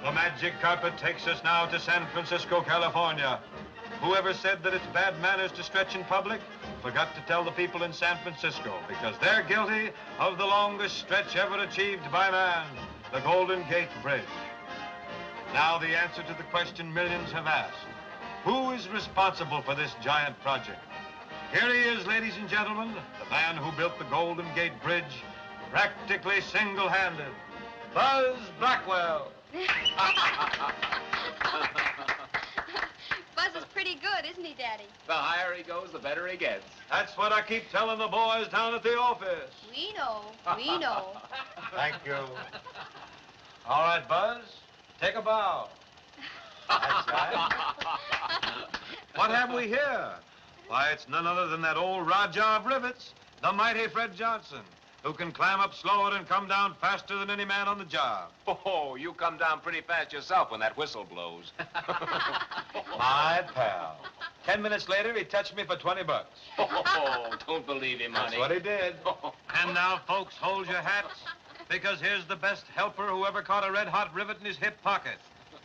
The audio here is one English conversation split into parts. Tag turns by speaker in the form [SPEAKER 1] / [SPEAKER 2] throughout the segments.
[SPEAKER 1] The magic carpet takes us now to San Francisco, California. Whoever said that it's bad manners to stretch in public forgot to tell the people in San Francisco, because they're guilty of the longest stretch ever achieved by man, the Golden Gate Bridge. Now the answer to the question millions have asked. Who is responsible for this giant project? Here he is, ladies and gentlemen, the man who built the Golden Gate Bridge, practically single-handed, Buzz Blackwell.
[SPEAKER 2] Buzz is pretty good, isn't he, Daddy?
[SPEAKER 3] The higher he goes, the better he gets.
[SPEAKER 1] That's what I keep telling the boys down at the office.
[SPEAKER 2] We know. We know.
[SPEAKER 1] Thank you. All right, Buzz, take a bow. That's right. What have we here? Why, it's none other than that old Rajah of rivets, the mighty Fred Johnson, who can climb up slower and come down faster than any man on the job.
[SPEAKER 3] Oh, you come down pretty fast yourself when that whistle blows.
[SPEAKER 1] My pal. 10 minutes later, he touched me for 20 bucks.
[SPEAKER 3] Oh, don't believe him, honey.
[SPEAKER 1] That's what he did. And now, folks, hold your hats, because here's the best helper who ever caught a red-hot rivet in his hip pocket.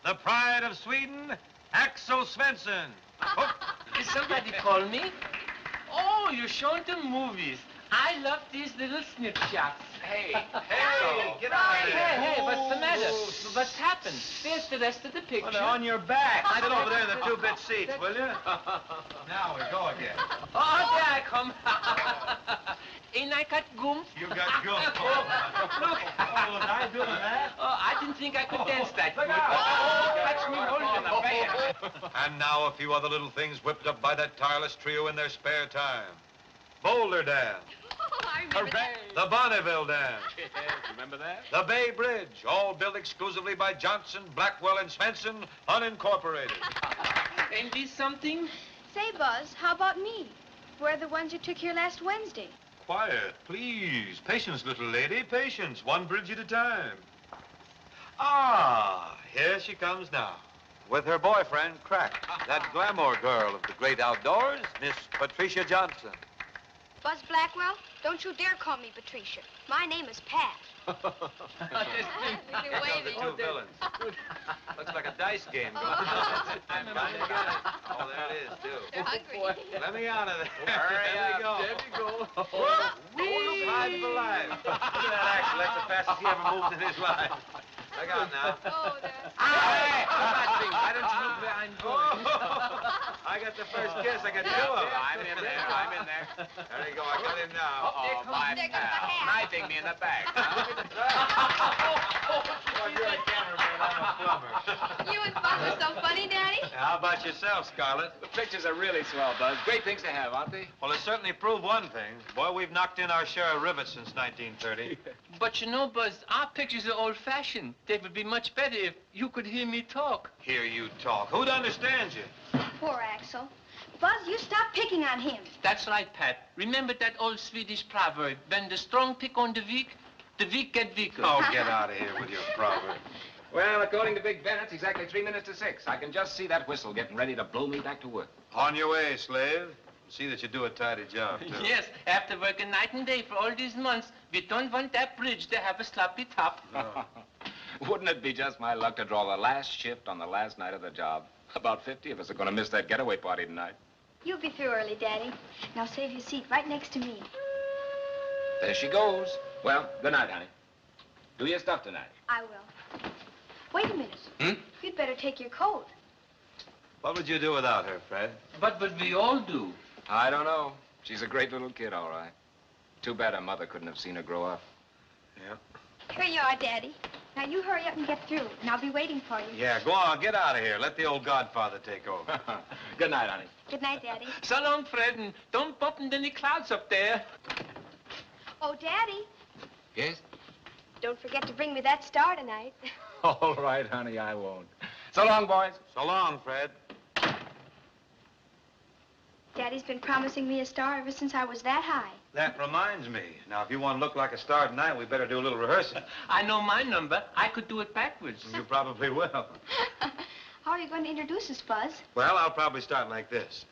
[SPEAKER 1] The pride of Sweden, Axel Svensson. Oh.
[SPEAKER 4] Did somebody call me? Oh, you're showing the movies. I love these little snapshots.
[SPEAKER 3] Hey,
[SPEAKER 1] Get out of there.
[SPEAKER 4] Hey, what's the matter? What's happened? There's the rest of the picture.
[SPEAKER 1] Well, they're on your back. Sit over there in the two-bit seats, will you? Now we go again.
[SPEAKER 4] Oh, there I come. Ain't I got goom?
[SPEAKER 1] You got good.
[SPEAKER 4] Look.
[SPEAKER 1] Oh, was I doing that?
[SPEAKER 4] Oh, I didn't think I could dance that
[SPEAKER 1] Look
[SPEAKER 4] good.
[SPEAKER 1] out.
[SPEAKER 4] Oh, catch me holding the band.
[SPEAKER 1] And now a few other little things whipped up by that tireless trio in their spare time. Boulder Dam,
[SPEAKER 2] Oh, I remember that.
[SPEAKER 1] the Bonneville Dam,
[SPEAKER 3] Yes, remember that?
[SPEAKER 1] the Bay Bridge, all built exclusively by Johnson, Blackwell, and Svensson, unincorporated.
[SPEAKER 4] Ain't this something?
[SPEAKER 2] Say, Buzz, how about me? We're the ones you took here last Wednesday.
[SPEAKER 1] Quiet, please. Patience, little lady, patience. One bridge at a time. Ah, here she comes now. With her boyfriend, Crack, that glamour girl of the great outdoors, Miss Patricia Johnson.
[SPEAKER 2] Buzz Blackwell, don't you dare call me Patricia. My name is Pat.
[SPEAKER 1] Those are two villains. Looks like a dice game going on. I'm trying to get it. Oh, there it is, too.
[SPEAKER 2] They're hungry.
[SPEAKER 1] Let me out of there.
[SPEAKER 3] Hurry
[SPEAKER 1] There
[SPEAKER 3] up.
[SPEAKER 1] we go.
[SPEAKER 3] There we go.
[SPEAKER 1] Whoa, hide for life. Look at that Axel. That's the fastest he ever moved in his life. Look out now.
[SPEAKER 2] Oh, that's...
[SPEAKER 4] Hey, why don't you look where I'm going?
[SPEAKER 1] I got the first kiss. I got two of them.
[SPEAKER 3] I'm in there. I'm in there.
[SPEAKER 1] There you go. I got him now.
[SPEAKER 3] Oh, my
[SPEAKER 2] There comes the
[SPEAKER 3] pal.
[SPEAKER 2] hat.
[SPEAKER 3] Knifing me in the back.
[SPEAKER 1] Well, you're a cameraman. I'm a plumber.
[SPEAKER 2] You and Buzz are so funny, Daddy.
[SPEAKER 1] How about yourself, Scarlett?
[SPEAKER 3] The pictures are really swell, Buzz. Great things to have, aren't they?
[SPEAKER 1] Well, it certainly proved one thing. Boy, we've knocked in our share of rivets since 1930.
[SPEAKER 4] But you know, Buzz, our pictures are old-fashioned. They would be much better if you could hear me talk.
[SPEAKER 1] Hear you talk. Who'd understand you?
[SPEAKER 2] Poor Axel. Buzz, you stop picking on him.
[SPEAKER 4] That's right, Pat. Remember that old Swedish proverb, when the strong pick on the weak get weaker.
[SPEAKER 1] Oh, get out of here with your proverb.
[SPEAKER 3] Well, according to Big Ben, it's exactly 3 minutes to 6. I can just see that whistle getting ready to blow me back to work.
[SPEAKER 1] On your way, slave. See that you do a tidy job, too.
[SPEAKER 4] Yes, after working night and day for all these months, we don't want that bridge to have a sloppy top.
[SPEAKER 1] No.
[SPEAKER 3] Wouldn't it be just my luck to draw the last shift on the last night of the job? About 50 of us are going to miss that getaway party tonight.
[SPEAKER 2] You'll be through early, Daddy. Now save your seat right next to me.
[SPEAKER 3] There she goes. Well, good night, honey. Do your stuff tonight.
[SPEAKER 2] I will. Wait a minute.
[SPEAKER 3] Hmm?
[SPEAKER 2] You'd better take your coat.
[SPEAKER 1] What would you do without her, Fred?
[SPEAKER 4] But we all do.
[SPEAKER 3] I don't know. She's a great little kid, all right. Too bad her mother couldn't have seen her grow up.
[SPEAKER 1] Yeah.
[SPEAKER 2] Here you are, Daddy. Now you hurry up and get through, and I'll be waiting for you.
[SPEAKER 1] Yeah, go on. Get out of here. Let the old godfather take over.
[SPEAKER 3] Good night, honey.
[SPEAKER 2] Good night, Daddy.
[SPEAKER 4] So long, Fred, and don't bump into any clouds up there.
[SPEAKER 2] Oh, Daddy,
[SPEAKER 3] Yes?
[SPEAKER 2] don't forget to bring me that star tonight.
[SPEAKER 3] All right, honey, I won't. So long, boys.
[SPEAKER 1] So long, Fred.
[SPEAKER 2] Daddy's been promising me a star ever since I was that high.
[SPEAKER 1] That reminds me. Now, if you want to look like a star tonight, we better do a little rehearsing.
[SPEAKER 4] I know my number. I could do it backwards.
[SPEAKER 1] You probably will.
[SPEAKER 2] How are you going to introduce us, Buzz?
[SPEAKER 1] Well, I'll probably start like this.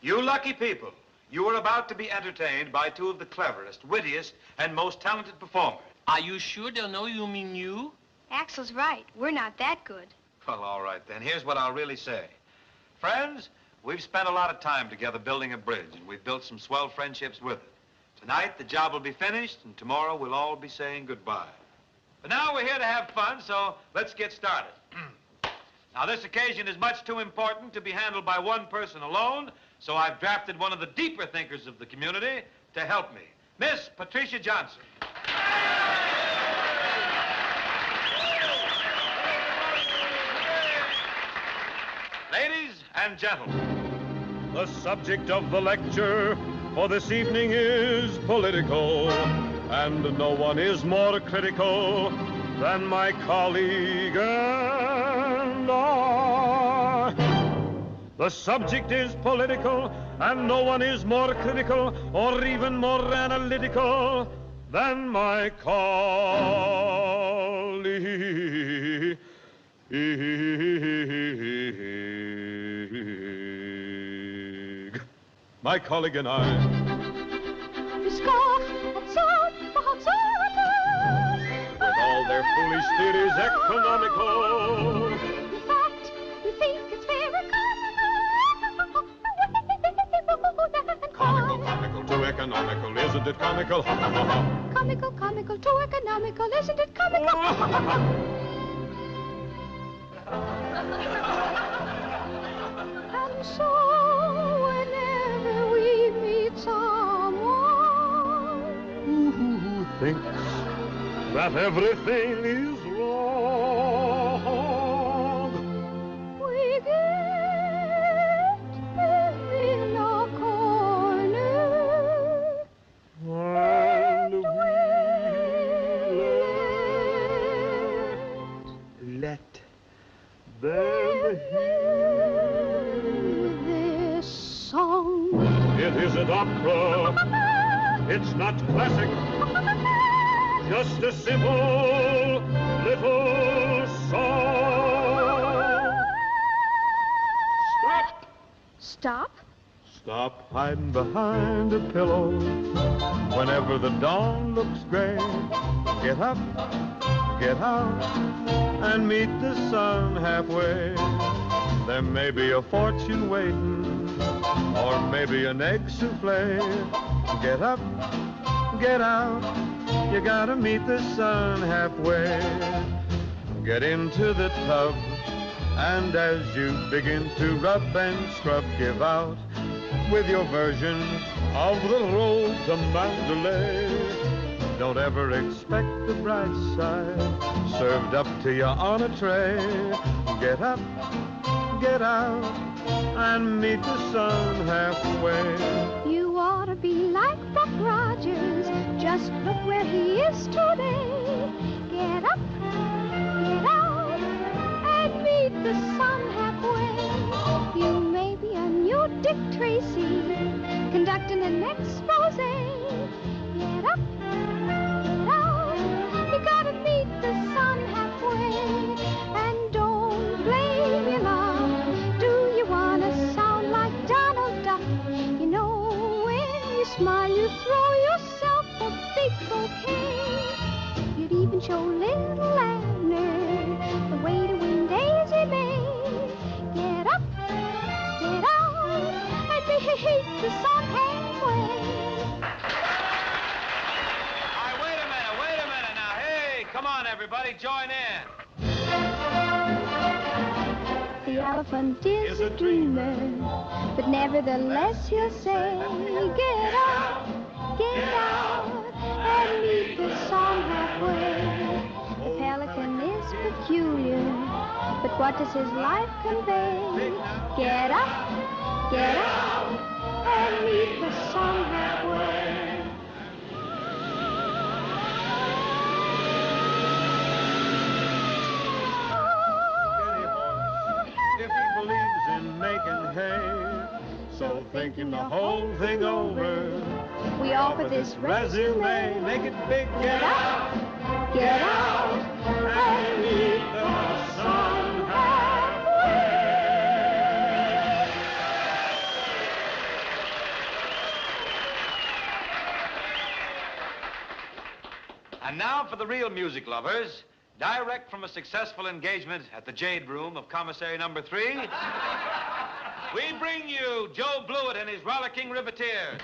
[SPEAKER 1] You lucky people. You are about to be entertained by two of the cleverest, wittiest, and most talented performers.
[SPEAKER 4] Are you sure they'll know you mean you?
[SPEAKER 2] Axel's right. We're not that good.
[SPEAKER 1] Well, all right, then. Here's what I'll really say. Friends, we've spent a lot of time together building a bridge, and we've built some swell friendships with it. Tonight, the job will be finished, and tomorrow we'll all be saying goodbye. But now we're here to have fun, so let's get started. Now, this occasion is much too important to be handled by one person alone, so I've drafted one of the deeper thinkers of the community to help me, Miss Patricia Johnson. Ladies and gentlemen,
[SPEAKER 5] the subject of the lecture for this evening is political, and no one is more critical than my colleague and I. The subject is political, and no one is more critical or even more analytical than my colleague. My colleague and I. With all their foolish theories economical.
[SPEAKER 6] In fact, we think it's very
[SPEAKER 5] Comical to economical, isn't it comical?
[SPEAKER 6] comical to economical, isn't it comical? And so whenever we meet someone
[SPEAKER 5] Who thinks that everything is wrong,
[SPEAKER 6] we get in a corner
[SPEAKER 5] and we let them hear
[SPEAKER 6] this song.
[SPEAKER 5] it isn't opera, it's not classic, just a simple little song.
[SPEAKER 6] Stop?
[SPEAKER 5] Stop hiding behind a pillow whenever the dawn looks gray. Get up, get out, and meet the sun halfway. There may be a fortune waiting, or maybe an egg souffle. Get up, get out, you gotta meet the sun halfway. Get into the tub, and as you begin to rub and scrub, give out with your version of the road to Mandalay. Don't ever expect the bright side served up to you on a tray. Get up, get out, and meet the sun halfway.
[SPEAKER 6] You ought to be like Buck Rogers. Just look where he is today. Get up, get out, and meet the sun halfway. You may be a new Dick Tracy, conducting an expose. Get up, get out, you gotta meet the sun halfway. And don't blame your love. Do you wanna sound like Donald Duck? You know when you smile you throw yourself a big bouquet. You'd even show little Abner the way to win Daisy May. Get up, get out, and meet the sun halfway.
[SPEAKER 1] All right, wait a minute now. Hey, come on, everybody, join in.
[SPEAKER 6] The elephant is a dreamer, but nevertheless he'll say, get up, get out, and meet the sun halfway. The pelican is peculiar, but what does his life convey? Get up, and meet the sun halfway.
[SPEAKER 5] If he believes in making hay, so thinking the whole thing over,
[SPEAKER 6] We offer this resume.
[SPEAKER 5] make it big,
[SPEAKER 6] Get up, get out, and meet the sun halfway.
[SPEAKER 1] And now for the real music lovers, direct from a successful engagement at the Jade Room of Commissary Number 3, we bring you Joe Blewett and his rollicking riveteers.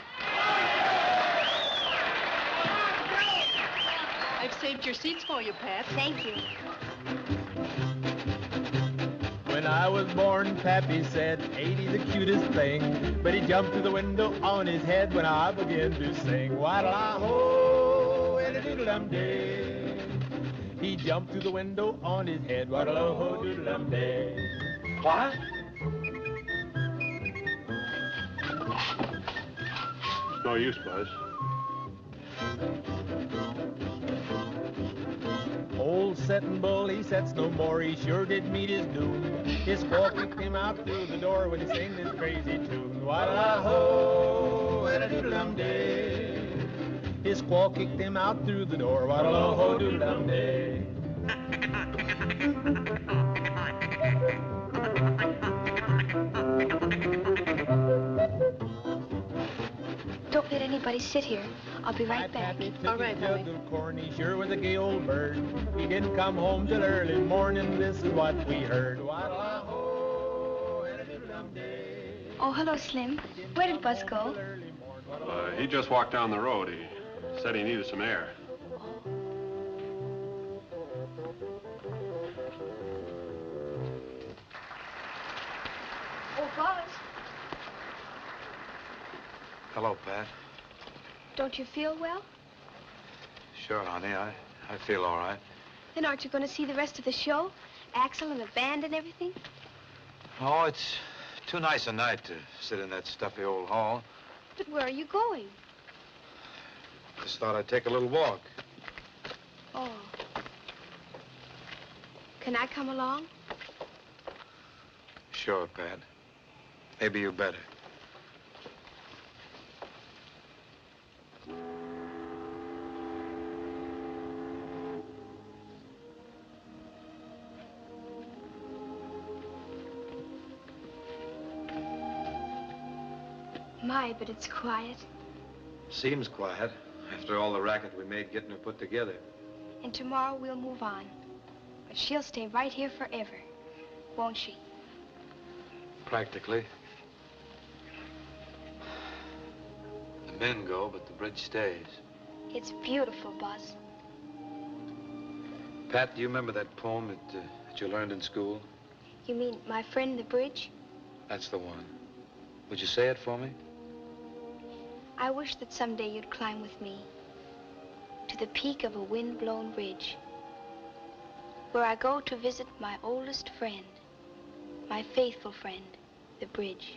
[SPEAKER 7] I've saved your seats for you, Pat.
[SPEAKER 2] Thank you.
[SPEAKER 8] When I was born, Pappy said, ain't he the cutest thing? But he jumped through the window on his head when I began to sing. Waddle-a-ho, and a doodle-dum-day. He jumped through the window on his head. Waddle-a-ho, doodle-dum-day.
[SPEAKER 1] What?
[SPEAKER 5] It's no use, Buzz.
[SPEAKER 8] Old Settin' Bull, he sets no more, he sure did meet his doom. His squaw kicked him out through the door when he sang this crazy tune. Waddle-a-ho, and a doodle-dum-day. His squaw kicked him out through the door. Waddle-a-ho, doodle-dum-day.
[SPEAKER 2] Don't let anybody sit here. I'll be right back.
[SPEAKER 8] Pappy took
[SPEAKER 7] All right,
[SPEAKER 8] his jug
[SPEAKER 7] honey.
[SPEAKER 8] of corn, he sure was a gay old bird. He didn't come home till early morning, this is what we heard. Waddle-a-ho, and a doodle-dum-day.
[SPEAKER 2] Oh, hello, Slim. Where did Buzz go?
[SPEAKER 5] He just walked down the road. He said he needed some air.
[SPEAKER 2] Oh, Buzz.
[SPEAKER 1] Hello, Pat.
[SPEAKER 2] Don't you feel well?
[SPEAKER 1] Sure, honey. I feel all right.
[SPEAKER 2] Then aren't you going to see the rest of the show? Axel and the band and everything?
[SPEAKER 1] Oh, it's too nice a night to sit in that stuffy old hall.
[SPEAKER 2] But where are you going?
[SPEAKER 1] Just thought I'd take a little walk.
[SPEAKER 2] Oh. Can I come along?
[SPEAKER 1] Sure, Pat. Maybe you better.
[SPEAKER 2] My, but it's quiet.
[SPEAKER 1] Seems quiet after all the racket we made getting her put together.
[SPEAKER 2] And tomorrow we'll move on. But she'll stay right here forever, won't she?
[SPEAKER 1] Practically. The men go, but the bridge stays.
[SPEAKER 2] It's beautiful, Buzz.
[SPEAKER 1] Pat, do you remember that poem that you learned in school?
[SPEAKER 2] You mean My Friend the Bridge?
[SPEAKER 1] That's the one. Would you say it for me?
[SPEAKER 2] I wish that someday you'd climb with me to the peak of a wind-blown ridge, where I go to visit my oldest friend, my faithful friend, the bridge.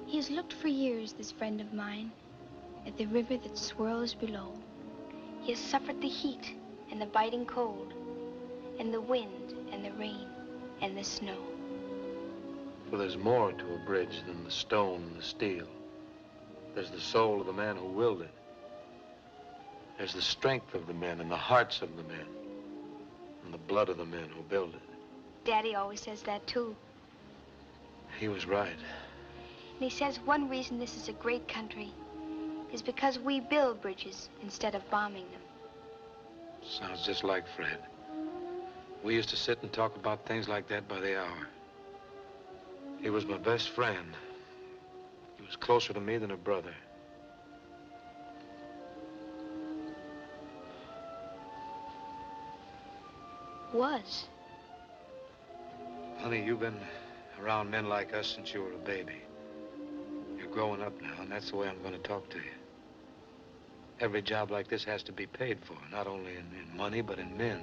[SPEAKER 2] He has looked for years, this friend of mine, at the river that swirls below. He has suffered the heat and the biting cold, and the wind and the rain and the snow.
[SPEAKER 1] Well, there's more to a bridge than the stone and the steel. There's the soul of the man who willed it. There's the strength of the men and the hearts of the men and the blood of the men who build it.
[SPEAKER 2] Daddy always says that, too.
[SPEAKER 1] He was right.
[SPEAKER 2] And he says one reason this is a great country is because we build bridges instead of bombing them.
[SPEAKER 1] Sounds just like Fred. We used to sit and talk about things like that by the hour. He was my best friend. He was closer to me than a brother.
[SPEAKER 2] Was.
[SPEAKER 1] Honey, you've been around men like us since you were a baby. You're growing up now, and that's the way I'm going to talk to you. Every job like this has to be paid for, not only in money, but in men.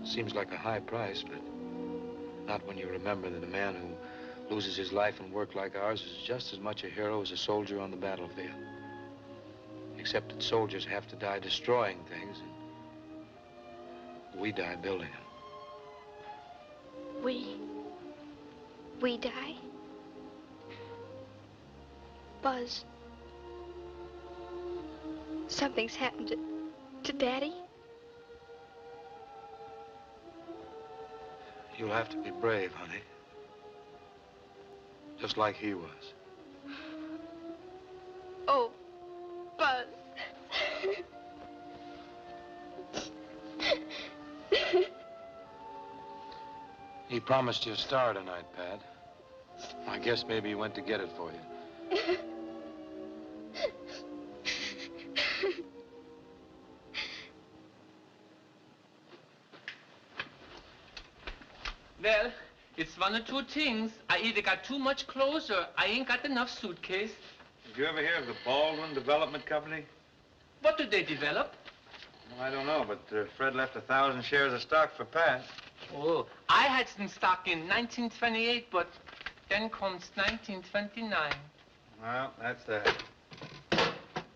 [SPEAKER 1] Seems like a high price, but not when you remember that a man who loses his life in work like ours is just as much a hero as a soldier on the battlefield. Except that soldiers have to die destroying things, and we die building them.
[SPEAKER 2] We die? Buzz, something's happened to Daddy?
[SPEAKER 1] You'll have to be brave, honey. Just like he was.
[SPEAKER 2] Oh, Buzz.
[SPEAKER 9] He promised you a star tonight, Pat. I guess maybe he went to get it for you.
[SPEAKER 4] Well, it's one or two things. I either got too much clothes or I ain't got enough suitcase.
[SPEAKER 1] Did you ever hear of the Baldwin Development Company?
[SPEAKER 4] What do they develop?
[SPEAKER 1] Well, I don't know, but Fred left 1,000 shares of stock for Pat.
[SPEAKER 4] Oh, I had some stock in 1928, but then comes 1929.
[SPEAKER 1] Well, that's that.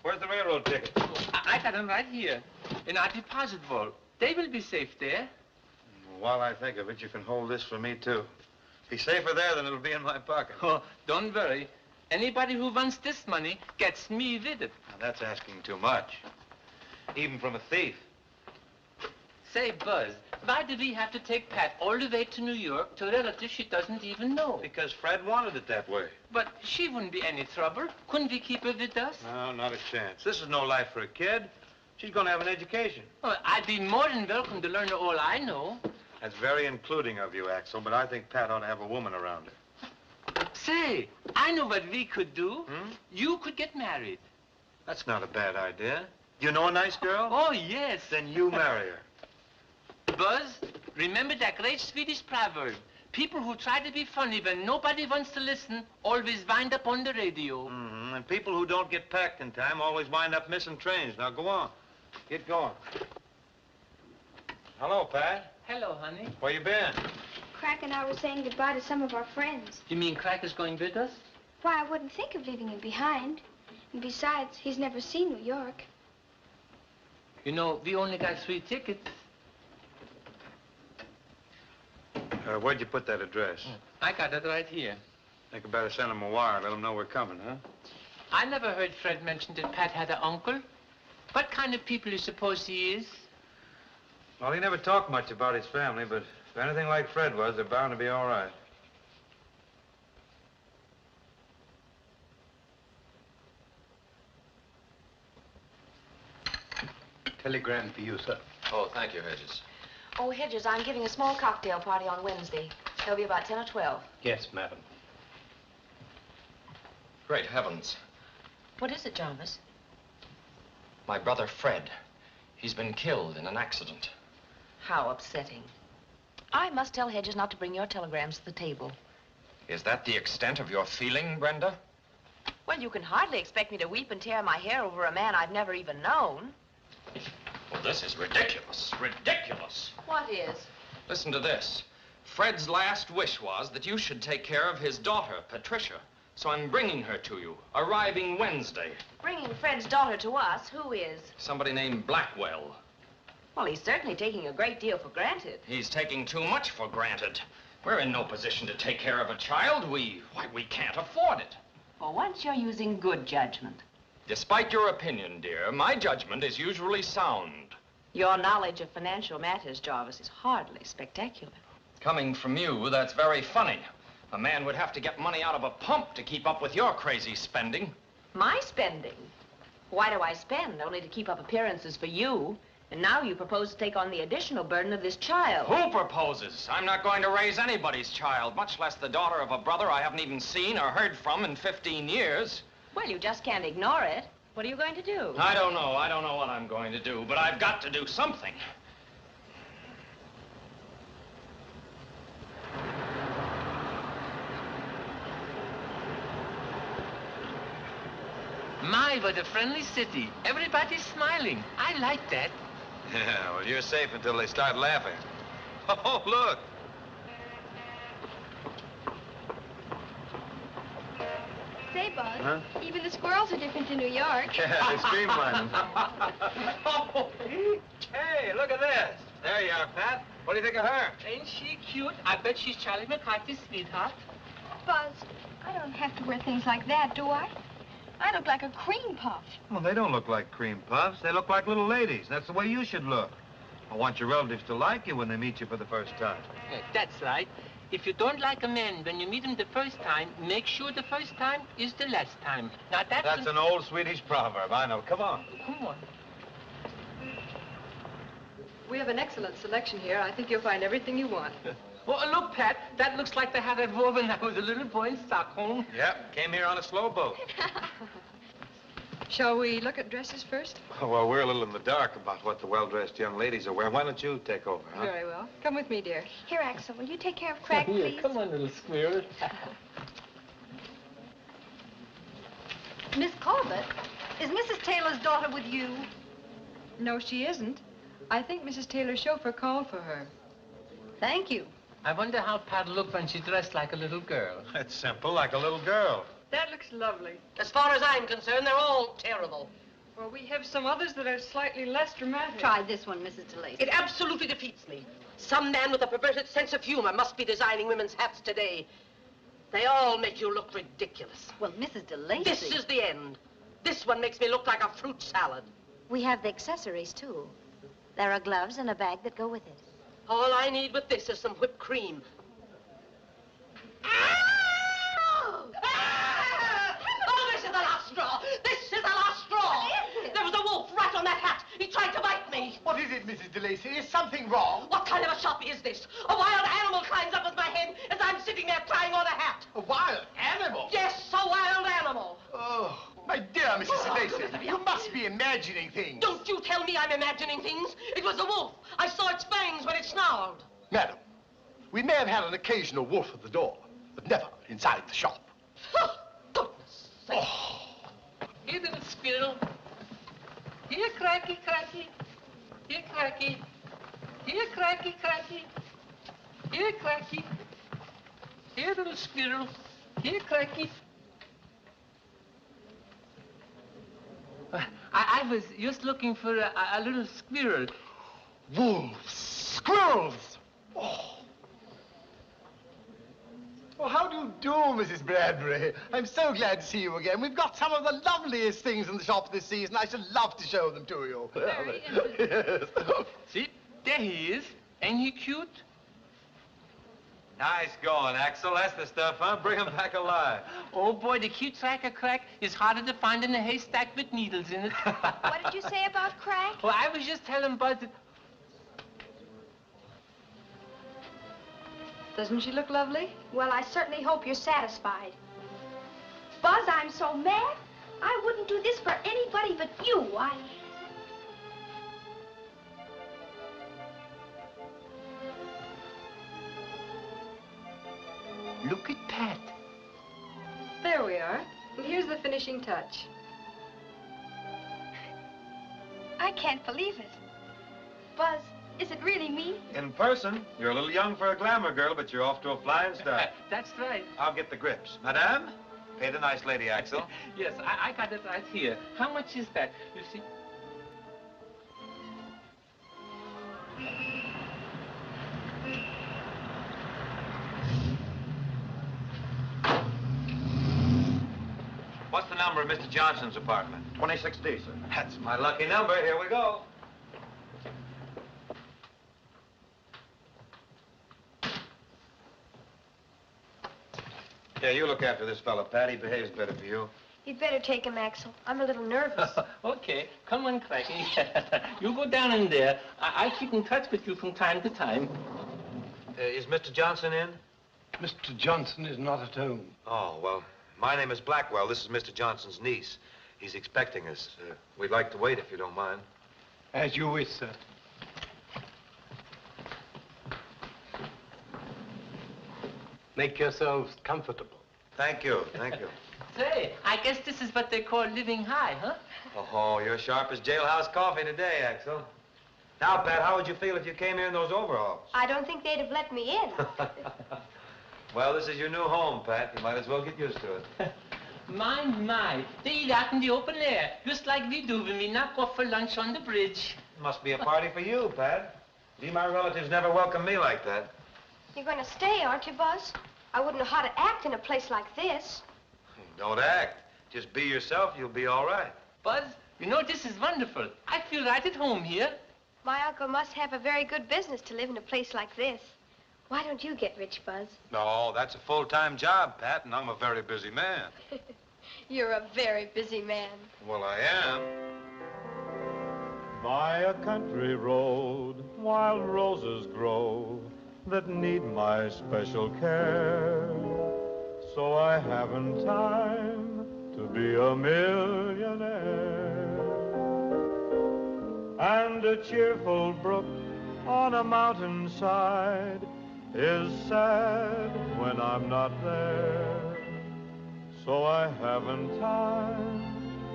[SPEAKER 1] Where's the railroad ticket?
[SPEAKER 4] Oh, I got them right here in our deposit vault. They will be safe there.
[SPEAKER 1] While I think of it, you can hold this for me, too. Be safer there than it'll be in my pocket.
[SPEAKER 4] Oh, don't worry. Anybody who wants this money gets me with it.
[SPEAKER 1] Now, that's asking too much. Even from a thief.
[SPEAKER 4] Say, Buzz, why did we have to take Pat all the way to New York to a relative she doesn't even know?
[SPEAKER 1] Because Fred wanted it that way.
[SPEAKER 4] But she wouldn't be any trouble. Couldn't we keep her with us?
[SPEAKER 1] No, not a chance. This is no life for a kid. She's going to have an education.
[SPEAKER 4] Oh, I'd be more than welcome to learn all I know.
[SPEAKER 1] That's very including of you, Axel, but I think Pat ought to have a woman around her.
[SPEAKER 4] Say, I know what we could do.
[SPEAKER 1] Hmm?
[SPEAKER 4] You could get married.
[SPEAKER 1] That's not a bad idea. You know a nice girl?
[SPEAKER 4] Oh, yes.
[SPEAKER 1] Then you marry her.
[SPEAKER 4] Buzz, remember that great Swedish proverb. People who try to be funny when nobody wants to listen always wind up on the radio.
[SPEAKER 1] Mm-hmm. And people who don't get packed in time always wind up missing trains. Now, go on. Get going. Hello, Pat.
[SPEAKER 4] Hello, honey.
[SPEAKER 1] Where you been?
[SPEAKER 2] Crack and I were saying goodbye to some of our friends.
[SPEAKER 4] You mean Crack is going with us?
[SPEAKER 2] Why, I wouldn't think of leaving him behind. And besides, he's never seen New York.
[SPEAKER 4] You know, we only got 3 tickets.
[SPEAKER 1] Where'd you put that address?
[SPEAKER 4] I got it right here.
[SPEAKER 1] Think you better send him a wire. Let him know we're coming, huh?
[SPEAKER 4] I never heard Fred mention that Pat had an uncle. What kind of people you suppose he is?
[SPEAKER 1] Well, he never talked much about his family, but if anything like Fred was, they're bound to be all right.
[SPEAKER 10] Telegram for you, sir.
[SPEAKER 3] Oh, thank you, Hedges.
[SPEAKER 11] Oh, Hedges, I'm giving a small cocktail party on Wednesday. There'll be about 10 or 12.
[SPEAKER 10] Yes, madam.
[SPEAKER 3] Great heavens.
[SPEAKER 11] What is it, Jarvis?
[SPEAKER 3] My brother Fred. He's been killed in an accident.
[SPEAKER 11] How upsetting. I must tell Hedges not to bring your telegrams to the table.
[SPEAKER 3] Is that the extent of your feeling, Brenda?
[SPEAKER 11] Well, you can hardly expect me to weep and tear my hair over a man I've never even known.
[SPEAKER 3] Well, this is ridiculous. Ridiculous.
[SPEAKER 11] What is?
[SPEAKER 3] Listen to this. Fred's last wish was that you should take care of his daughter, Patricia. So I'm bringing her to you, arriving Wednesday.
[SPEAKER 11] Bringing Fred's daughter to us? Who is?
[SPEAKER 3] Somebody named Blackwell.
[SPEAKER 11] Well, he's certainly taking a great deal for granted.
[SPEAKER 3] He's taking too much for granted. We're in no position to take care of a child. We can't afford it.
[SPEAKER 11] For once, you're using good judgment.
[SPEAKER 3] Despite your opinion, dear, my judgment is usually sound.
[SPEAKER 11] Your knowledge of financial matters, Jarvis, is hardly spectacular.
[SPEAKER 3] Coming from you, that's very funny. A man would have to get money out of a pump to keep up with your crazy spending.
[SPEAKER 11] My spending? Why do I spend? Only to keep up appearances for you. And now you propose to take on the additional burden of this child.
[SPEAKER 3] Who proposes? I'm not going to raise anybody's child, much less the daughter of a brother I haven't even seen or heard from in 15 years.
[SPEAKER 11] Well, you just can't ignore it. What are you going to do?
[SPEAKER 3] I don't know. I don't know what I'm going to do, but I've got to do something.
[SPEAKER 4] My, what a friendly city. Everybody's smiling. I like that.
[SPEAKER 1] Yeah, well, you're safe until they start laughing. Oh, look.
[SPEAKER 2] Say, Buzz,
[SPEAKER 1] Huh?
[SPEAKER 2] even the squirrels are different in New York.
[SPEAKER 1] Yeah, they streamlined them. Oh, hey, look at this. There you are, Pat. What do you think of her?
[SPEAKER 4] Ain't she cute? I bet she's Charlie McCarthy's sweetheart.
[SPEAKER 2] Buzz, I don't have to wear things like that, do I? I look like a cream puff.
[SPEAKER 1] Well, they don't look like cream puffs. They look like little ladies. That's the way you should look. I want your relatives to like you when they meet you for the first time.
[SPEAKER 4] Yeah, that's right. If you don't like a man when you meet him the first time, make sure the first time is the last time. Now,
[SPEAKER 1] That's an old Swedish proverb. I know. Come on.
[SPEAKER 4] Come on.
[SPEAKER 7] We have an excellent selection here. I think you'll find everything you want.
[SPEAKER 4] Oh, look, Pat, that looks like the hat I wore when I was a little boy in Stockholm.
[SPEAKER 9] Yep, came here on a slow boat.
[SPEAKER 7] Shall we look at dresses first?
[SPEAKER 9] Well, we're a little in the dark about what the well-dressed young ladies are wearing. Why don't you take over, huh?
[SPEAKER 7] Very well. Come with me, dear.
[SPEAKER 2] Here, Axel, will you take care of Craig,
[SPEAKER 4] Here,
[SPEAKER 2] please?
[SPEAKER 4] come on, little squirrel.
[SPEAKER 7] Miss Corbett, is Mrs. Taylor's daughter with you? No, she isn't. I think Mrs. Taylor's chauffeur called for her. Thank you.
[SPEAKER 4] I wonder how Pat looked when she dressed like a little girl.
[SPEAKER 9] It's simple, like a little girl.
[SPEAKER 7] That looks lovely.
[SPEAKER 12] As far as I'm concerned, they're all terrible.
[SPEAKER 7] Well, we have some others that are slightly less dramatic.
[SPEAKER 11] Try this one, Mrs. DeLacy.
[SPEAKER 12] It absolutely defeats me. Some man with a perverted sense of humor must be designing women's hats today. They all make you look ridiculous.
[SPEAKER 11] Well, Mrs. DeLacy...
[SPEAKER 12] This is the end. This one makes me look like a fruit salad.
[SPEAKER 13] We have the accessories, too. There are gloves and a bag that go with it.
[SPEAKER 12] All I need with this is some whipped cream. Oh, this is the last straw! This is the last straw! There was a wolf right on that hat. He tried to bite me.
[SPEAKER 14] What is it, Mrs. DeLacy? Is something wrong?
[SPEAKER 12] What kind of a shop is this? A wild animal climbs up with my head as I'm sitting there trying on a hat.
[SPEAKER 14] A wild animal?
[SPEAKER 12] Yes, a wild animal.
[SPEAKER 14] Oh, my dear Mrs. DeLacy, you must be imagining things.
[SPEAKER 12] Don't you tell me I'm imagining things. It was a wolf. I saw its fangs when it snarled.
[SPEAKER 14] Madam, we may have had an occasional wolf at the door, but never inside the shop.
[SPEAKER 12] Goodness sake.
[SPEAKER 14] Oh.
[SPEAKER 4] Here, little squirrel. Here, Cracky, Cracky. Here, Cracky. Here, Cracky, Cracky. Here, Cracky. Here, little squirrel. Here, Cracky. I was just looking for a little squirrel.
[SPEAKER 14] Wolves, squirrels. Oh. Well, how do you do, Mrs. Bradbury? I'm so glad to see you again. We've got some of the loveliest things in the shop this season. I should love to show them to you.
[SPEAKER 4] Very
[SPEAKER 14] Yes.
[SPEAKER 4] See, there he is. Ain't he cute?
[SPEAKER 1] Nice going, Axel. That's the stuff, huh? Bring him back alive.
[SPEAKER 4] Oh, boy, the cute tracker crack is harder to find than a haystack with needles in it.
[SPEAKER 2] What did you say about Craig?
[SPEAKER 4] Well, I was just telling Bud that...
[SPEAKER 7] Doesn't she look lovely?
[SPEAKER 2] Well, I certainly hope you're satisfied. Buzz, I'm so mad. I wouldn't do this for anybody but you.
[SPEAKER 4] Look at Pat.
[SPEAKER 7] There we are. And here's the finishing touch.
[SPEAKER 2] I can't believe it. Buzz, is it really me?
[SPEAKER 1] In person, you're a little young for a glamour girl, but you're off to a flying start.
[SPEAKER 4] That's right.
[SPEAKER 1] I'll get the grips. Madame, pay the nice lady, Axel.
[SPEAKER 4] Yes, I got it right here. How much is that? You see?
[SPEAKER 1] What's the number of Mr. Johnson's apartment?
[SPEAKER 9] 26D, sir.
[SPEAKER 1] That's my lucky number. Here we go. Yeah, you look after this fella, Pat. He behaves better for you.
[SPEAKER 2] You'd better take him, Axel. I'm a little nervous.
[SPEAKER 4] Okay, come on, Cracky. You go down in there. I'll keep in touch with you from time to time.
[SPEAKER 1] Is Mr. Johnson in?
[SPEAKER 10] Mr. Johnson is not at home.
[SPEAKER 1] Oh, well, my name is Blackwell. This is Mr. Johnson's niece. He's expecting us. We'd like to wait if you don't mind.
[SPEAKER 10] As you wish, sir. Make yourselves comfortable.
[SPEAKER 1] Thank you, thank you.
[SPEAKER 4] Say, I guess this is what they call living high, huh?
[SPEAKER 1] Oh, you're sharp as jailhouse coffee today, Axel. Now, Pat, how would you feel if you came here in those overalls?
[SPEAKER 2] I don't think they'd have let me in.
[SPEAKER 1] Well, this is your new home, Pat. You might as well get used to it.
[SPEAKER 4] My. They eat out in the open air, just like we do when we knock off for lunch on the bridge.
[SPEAKER 1] Must be a party for you, Pat. See, my relatives never welcome me like that.
[SPEAKER 2] You're going to stay, aren't you, Buzz? I wouldn't know how to act in a place like this.
[SPEAKER 1] Don't act. Just be yourself. You'll be all right.
[SPEAKER 4] Buzz, you know, this is wonderful. I feel right at home here.
[SPEAKER 2] My uncle must have a very good business to live in a place like this. Why don't you get rich, Buzz?
[SPEAKER 9] No, that's a full-time job, Pat, and I'm a very busy man.
[SPEAKER 2] You're a very busy man.
[SPEAKER 1] Well, I am.
[SPEAKER 5] by a country road, wild roses grow that need my special care. So I haven't time to be a millionaire. And a cheerful brook on a mountainside is sad when I'm not there. So I haven't time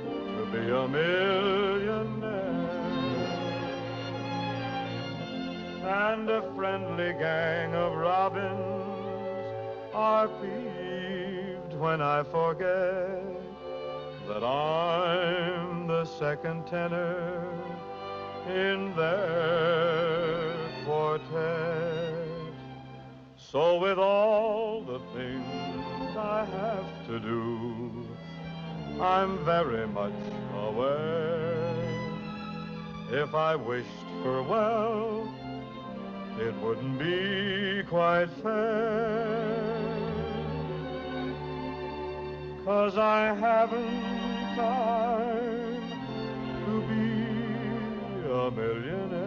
[SPEAKER 5] to be a millionaire. And a friendly gang of robins are peeved when I forget that I'm the second tenor in their quartet. So with all the things I have to do, I'm very much aware. If I wished for wealth, it wouldn't be quite fair. 'Cause I haven't time to be a millionaire.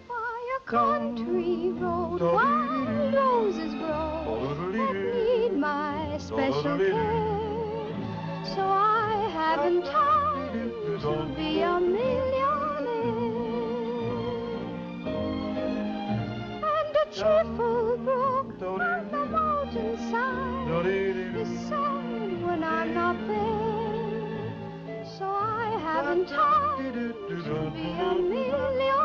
[SPEAKER 6] By a country road, wild roses grow that need my special care. So I haven't time to be a millionaire. And a cheerful brook on the mountainside is sad when I'm not there. So I haven't time to be a millionaire.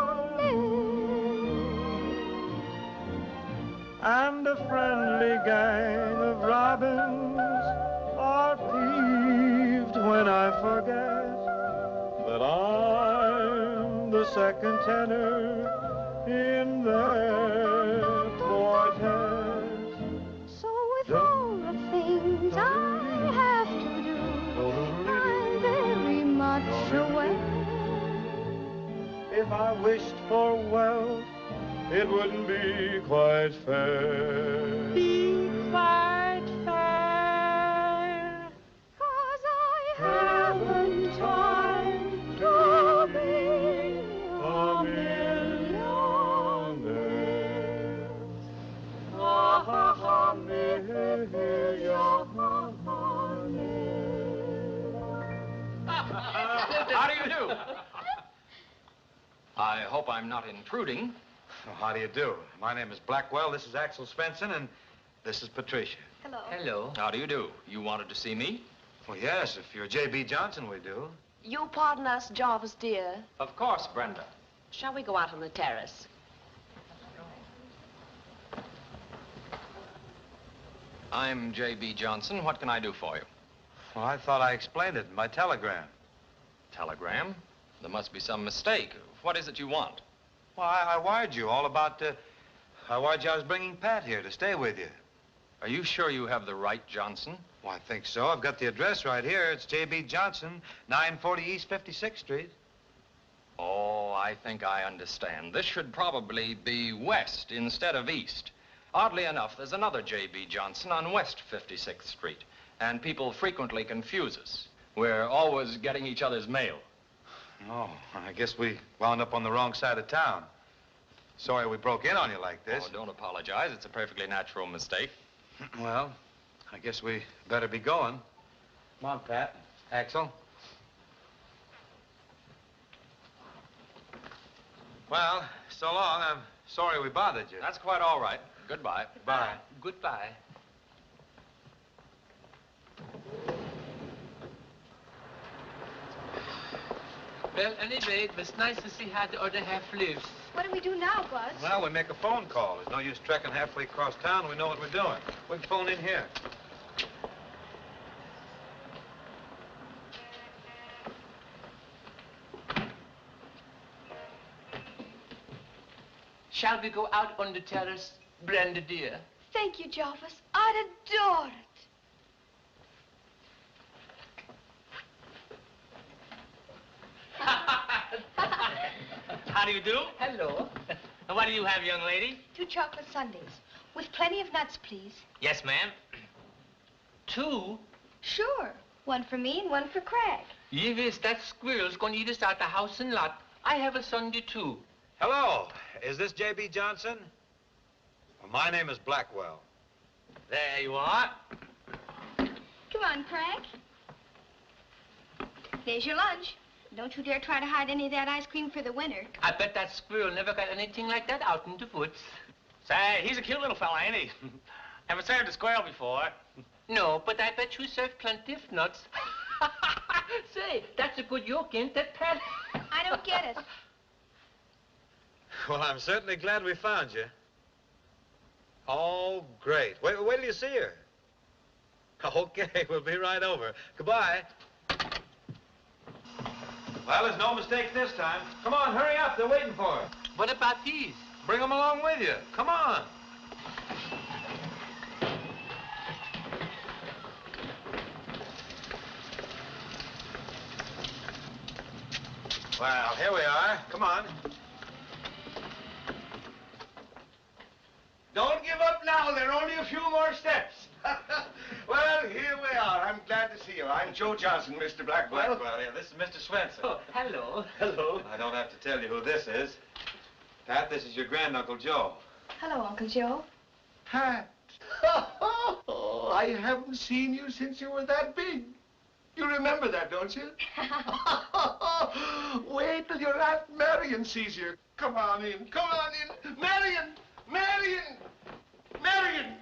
[SPEAKER 5] And a friendly gang of robins are peeved when I forget that I'm the second tenor in their quartet.
[SPEAKER 6] So with all the things I have to do, I'm very much aware.
[SPEAKER 5] If I wished for wealth, it wouldn't be quite fair.
[SPEAKER 6] Quite fair. 'Cause I haven't time to be a millionaire.
[SPEAKER 3] How do you do? I hope I'm not intruding.
[SPEAKER 1] Oh, how do you do? My name is Blackwell, this is Axel Svensson, and this is Patricia.
[SPEAKER 2] Hello.
[SPEAKER 4] Hello.
[SPEAKER 3] How do you do? You wanted to see me?
[SPEAKER 1] Well, yes, if you're J.B. Johnson, we do.
[SPEAKER 11] You pardon us, Jarvis, dear.
[SPEAKER 3] Of course, Brenda.
[SPEAKER 11] Shall we go out on the terrace?
[SPEAKER 3] I'm J.B. Johnson. What can I do for you?
[SPEAKER 1] Well, I thought I explained it in my telegram.
[SPEAKER 3] Telegram? There must be some mistake. What is it you want?
[SPEAKER 1] Well, I wired you all about, I wired you I was bringing Pat here to stay with you.
[SPEAKER 3] Are you sure you have the right Johnson?
[SPEAKER 1] Well, I think so. I've got the address right here. It's J.B. Johnson, 940 East 56th Street.
[SPEAKER 3] Oh, I think I understand. This should probably be west instead of east. Oddly enough, there's another J.B. Johnson on West 56th Street, and people frequently confuse us. We're always getting each other's mail.
[SPEAKER 1] Oh, I guess we wound up on the wrong side of town. Sorry we broke in on you like this.
[SPEAKER 3] Oh, don't apologize. It's a perfectly natural mistake.
[SPEAKER 1] Well, I guess we better be going. Come on, Pat. Axel. Well, so long. I'm sorry we bothered you.
[SPEAKER 3] That's quite all right. Goodbye.
[SPEAKER 1] Bye.
[SPEAKER 4] Goodbye. Well, anyway, it was nice to see how the other half lives.
[SPEAKER 2] What do we do now, Buzz?
[SPEAKER 1] Well, we make a phone call. There's no use trekking halfway across town. We know what we're doing. We can phone in here.
[SPEAKER 4] Shall we go out on the terrace, Brenda dear?
[SPEAKER 2] Thank you, Jarvis. I'd adore it.
[SPEAKER 4] How do you do? Hello. What do you have, young lady?
[SPEAKER 2] 2 chocolate sundaes. With plenty of nuts, please.
[SPEAKER 4] Yes, ma'am. 2?
[SPEAKER 2] Sure. One for me and one for Craig.
[SPEAKER 4] Yes, that squirrel's gonna eat us out the house and lot. I have a Sunday, too.
[SPEAKER 1] Hello, is this J.B. Johnson? Well, my name is Blackwell.
[SPEAKER 4] There you are.
[SPEAKER 2] Come on, Craig. There's your lunch. Don't you dare try to hide any of that ice cream for the winter.
[SPEAKER 4] I bet that squirrel never got anything like that out in the woods.
[SPEAKER 15] Say, he's a cute little fella, ain't he? Haven't served a squirrel before.
[SPEAKER 4] No, but I bet you serve plenty of nuts. Say, that's a good yoke, ain't that, Pat?
[SPEAKER 2] I don't get it.
[SPEAKER 1] Well, I'm certainly glad we found you. Oh, great. Wait till you see her. Okay, we'll be right over. Goodbye. Well, there's no mistakes this time. Come on, hurry up. They're waiting for her.
[SPEAKER 4] What about these?
[SPEAKER 1] Bring them along with you. Come on. Well, here we are. Come on.
[SPEAKER 16] Don't give up now. There are only a few more steps. Well, here we are. I'm glad to see you. I'm Joe Johnson, Mr. Blackwell.
[SPEAKER 1] Well, yeah, this is Mr. Swenson.
[SPEAKER 4] Oh, hello.
[SPEAKER 16] Hello.
[SPEAKER 1] I don't have to tell you who this is. Pat, this is your granduncle Joe.
[SPEAKER 2] Hello, Uncle Joe.
[SPEAKER 16] Pat. Oh, I haven't seen you since you were that big. You remember that, don't you? Wait till your Aunt Marion sees you. Come on in. Come on in. Marion! Marion! Marion!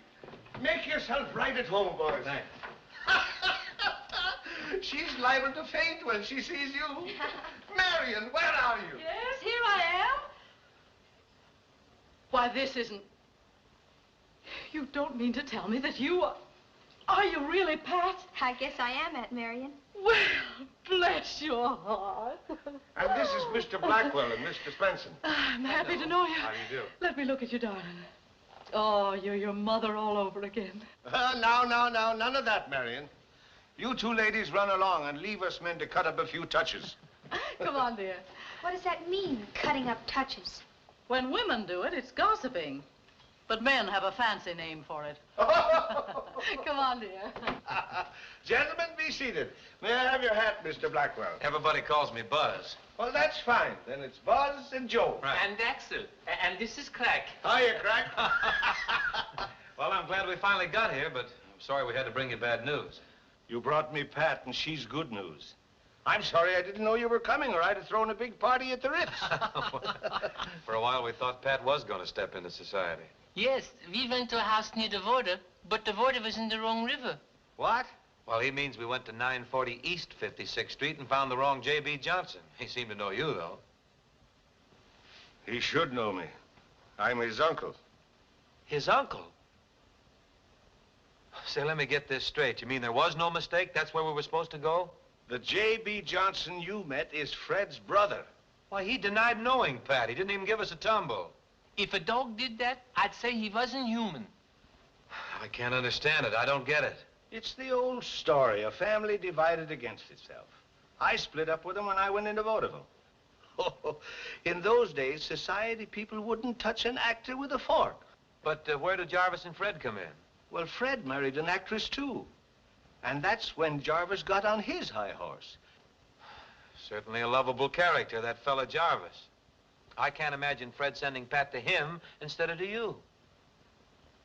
[SPEAKER 16] Make yourself right at home, boys.
[SPEAKER 1] Thanks.
[SPEAKER 16] She's liable to faint when she sees you. Marion, where are you?
[SPEAKER 17] Yes, here I am. Why, this isn't... You don't mean to tell me that you are... Are you really, Pat?
[SPEAKER 2] I guess I am, Aunt Marion.
[SPEAKER 17] Well, bless your heart.
[SPEAKER 16] And this is Mr. Blackwell and Mr. Spencer.
[SPEAKER 17] I'm happy to know you.
[SPEAKER 16] How do you do?
[SPEAKER 17] Let me look at you, darling. Oh, you're your mother all over again.
[SPEAKER 16] Now, none of that, Marion. You two ladies run along and leave us men to cut up a few touches.
[SPEAKER 17] Come on, dear.
[SPEAKER 2] What does that mean, cutting up touches?
[SPEAKER 17] When women do it, it's gossiping. But men have a fancy name for it. Come on, dear.
[SPEAKER 16] Gentlemen, be seated. May I have your hat, Mr. Blackwell?
[SPEAKER 1] Everybody calls me Buzz.
[SPEAKER 16] Well, that's fine. Then it's Buzz and Joe.
[SPEAKER 1] Right.
[SPEAKER 4] And Axel. And this is Crack.
[SPEAKER 16] Hiya, Crack.
[SPEAKER 1] Well, I'm glad we finally got here, but I'm sorry we had to bring you bad news.
[SPEAKER 16] You brought me Pat, and she's good news. I'm sorry I didn't know you were coming, or I'd have thrown a big party at the Ritz.
[SPEAKER 1] For a while, we thought Pat was going to step into society.
[SPEAKER 4] Yes, we went to a house near the water, but the water was in the wrong river.
[SPEAKER 1] What? Well, he means we went to 940 East 56th Street and found the wrong J.B. Johnson. He seemed to know you, though.
[SPEAKER 16] He should know me. I'm his uncle.
[SPEAKER 1] His uncle? Say, let me get this straight. You mean there was no mistake? That's where we were supposed to go?
[SPEAKER 16] The J.B. Johnson you met is Fred's brother.
[SPEAKER 1] Why, he denied knowing Pat. He didn't even give us a tumble.
[SPEAKER 4] If a dog did that, I'd say he wasn't human.
[SPEAKER 1] I can't understand it. I don't get it.
[SPEAKER 16] It's the old story, a family divided against itself. I split up with him when I went into vaudeville. In those days, society people wouldn't touch an actor with a fork.
[SPEAKER 1] But where did Jarvis and Fred come in?
[SPEAKER 16] Well, Fred married an actress, too. And that's when Jarvis got on his high horse.
[SPEAKER 1] Certainly a lovable character, that fella Jarvis. I can't imagine Fred sending Pat to him instead of to you.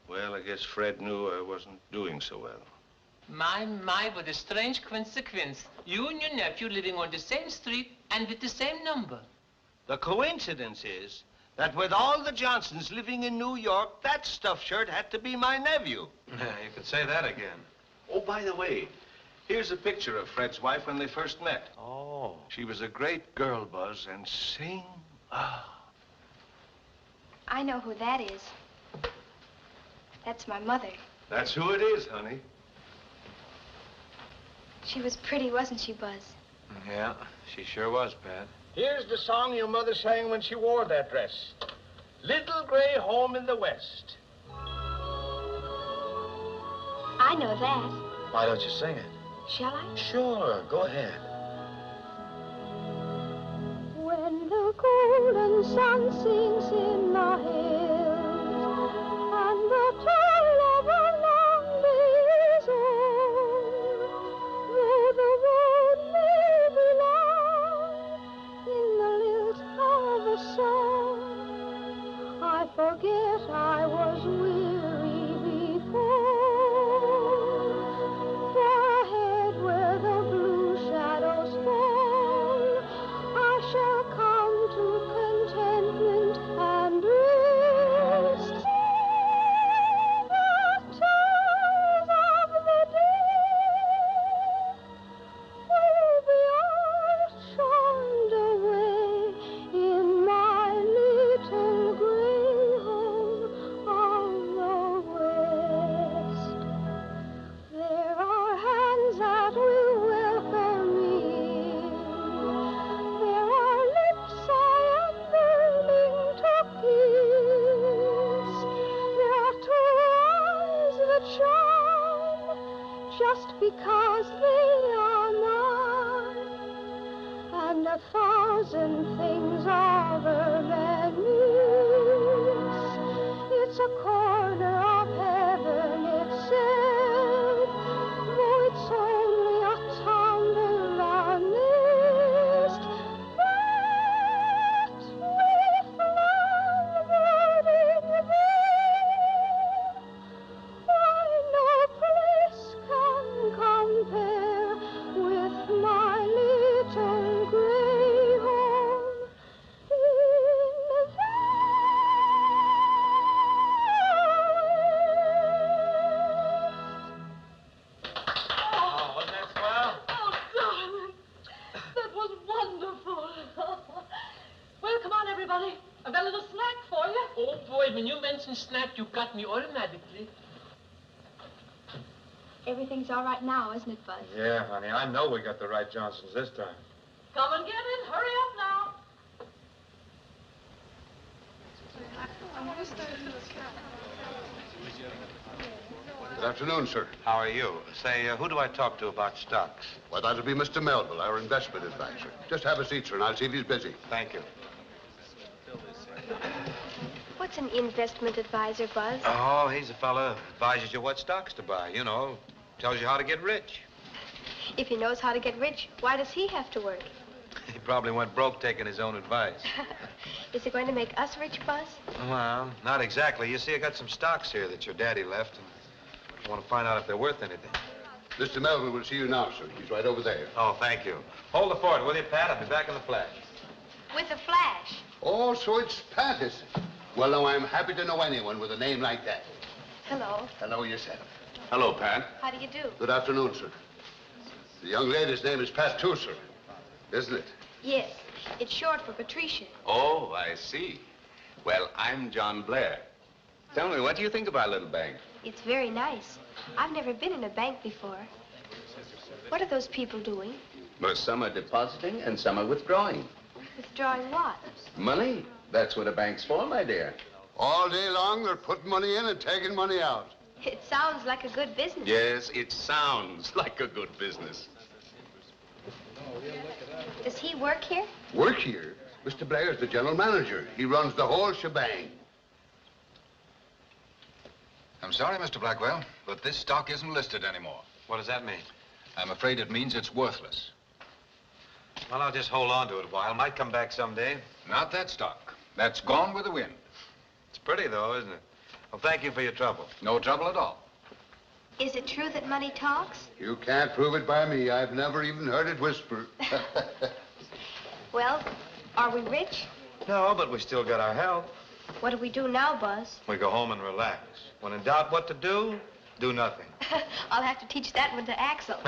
[SPEAKER 16] Well, I guess Fred knew I wasn't doing so well.
[SPEAKER 4] My, what a strange consequence. You and your nephew living on the same street and with the same number.
[SPEAKER 16] The coincidence is that with all the Johnsons living in New York, that stuffed shirt had to be my nephew.
[SPEAKER 1] You could say that again.
[SPEAKER 16] Oh, by the way, here's a picture of Fred's wife when they first met.
[SPEAKER 1] Oh.
[SPEAKER 16] She was a great girl, Buzz, and sing.
[SPEAKER 2] I know who that is. That's my mother.
[SPEAKER 16] That's who it is, honey.
[SPEAKER 2] She was pretty, wasn't she, Buzz?
[SPEAKER 1] Yeah, she sure was, Pat.
[SPEAKER 16] Here's the song your mother sang when she wore that dress. Little Gray Home in the West.
[SPEAKER 2] I know that.
[SPEAKER 1] Why don't you sing it?
[SPEAKER 2] Shall I?
[SPEAKER 1] Sure, go ahead.
[SPEAKER 6] When the golden sun sinks in the hills and the toil of a long day is o'er, the forget I was weary before. For ahead where the blue shadows fall, I shall come to contentment and rest. The toils of the day will be all charmed away in my little gray home of the West. There are hands that will welcome me. There are lips I am burning to kiss. There are two eyes that shine just because they are mine. And 1,000 things other than this. It's a corner of heaven itself, though it's only a tumble-down nest. But with love burning there, why no place can compare with my little gray home in the
[SPEAKER 15] Oh, wasn't that swell?
[SPEAKER 17] Oh, darling, that was wonderful. Well, come on, everybody. I've got a little snack for you.
[SPEAKER 4] Oh, boy, when you mention snack, you got me automatically.
[SPEAKER 2] Everything's all right now, isn't it, Buzz?
[SPEAKER 1] Yeah, honey, I know we got the right Johnsons this time.
[SPEAKER 17] Come and get it. Hurry up now.
[SPEAKER 18] Good afternoon, sir.
[SPEAKER 9] How are you? Say, who do I talk to about stocks?
[SPEAKER 18] Why, that'll be Mr. Melville, our investment advisor. Just have a seat, sir, and I'll see if he's busy.
[SPEAKER 9] Thank you.
[SPEAKER 2] What's an investment advisor, Buzz?
[SPEAKER 9] Oh, he's a fella who advises you what stocks to buy. You know, tells you how to get rich.
[SPEAKER 2] If he knows how to get rich, why does he have to work?
[SPEAKER 9] He probably went broke taking his own advice.
[SPEAKER 2] Is he going to make us rich, Buzz?
[SPEAKER 9] Well, not exactly. You see, I got some stocks here that your daddy left, and I want to find out if they're worth anything.
[SPEAKER 18] Mr. Melville will see you now, sir. He's right over there.
[SPEAKER 9] Oh, thank you. Hold the fort, will you, Pat? I'll be back in the flash.
[SPEAKER 2] With a flash.
[SPEAKER 18] Oh, so it's Pat, is it? Well, now, I'm happy to know anyone with a name like that.
[SPEAKER 2] Hello.
[SPEAKER 18] Hello yourself. Hello, Pat.
[SPEAKER 2] How do you do?
[SPEAKER 18] Good afternoon, sir. The young lady's name is Pat, too, sir. Isn't it?
[SPEAKER 2] Yes. It's short for Patricia.
[SPEAKER 19] Oh, I see. Well, I'm John Blair. Tell me, what do you think of our little bank?
[SPEAKER 2] It's very nice. I've never been in a bank before. What are those people doing?
[SPEAKER 19] Well, some are depositing and some are withdrawing.
[SPEAKER 2] Withdrawing what?
[SPEAKER 19] Money. That's what a bank's for, my dear.
[SPEAKER 18] All day long, they're putting money in and taking money out.
[SPEAKER 2] It sounds like a good business.
[SPEAKER 19] Yes, it sounds like a good business.
[SPEAKER 2] Does he work here?
[SPEAKER 18] Work here? Mr. Blair's the general manager. He runs the whole shebang.
[SPEAKER 20] I'm sorry, Mr. Blackwell, but this stock isn't listed anymore.
[SPEAKER 9] What does that mean?
[SPEAKER 20] I'm afraid it means it's worthless.
[SPEAKER 9] Well, I'll just hold on to it a while. Might come back someday.
[SPEAKER 20] Not that stock. That's gone with the wind.
[SPEAKER 9] It's pretty, though, isn't it? Well, thank you for your trouble.
[SPEAKER 20] No trouble at all.
[SPEAKER 2] Is it true that money talks?
[SPEAKER 18] You can't prove it by me. I've never even heard it whisper.
[SPEAKER 2] Well, are we rich?
[SPEAKER 9] No, but we still got our health.
[SPEAKER 2] What do we do now, Buzz?
[SPEAKER 9] We go home and relax. When in doubt what to do nothing.
[SPEAKER 2] I'll have to teach that one to Axel.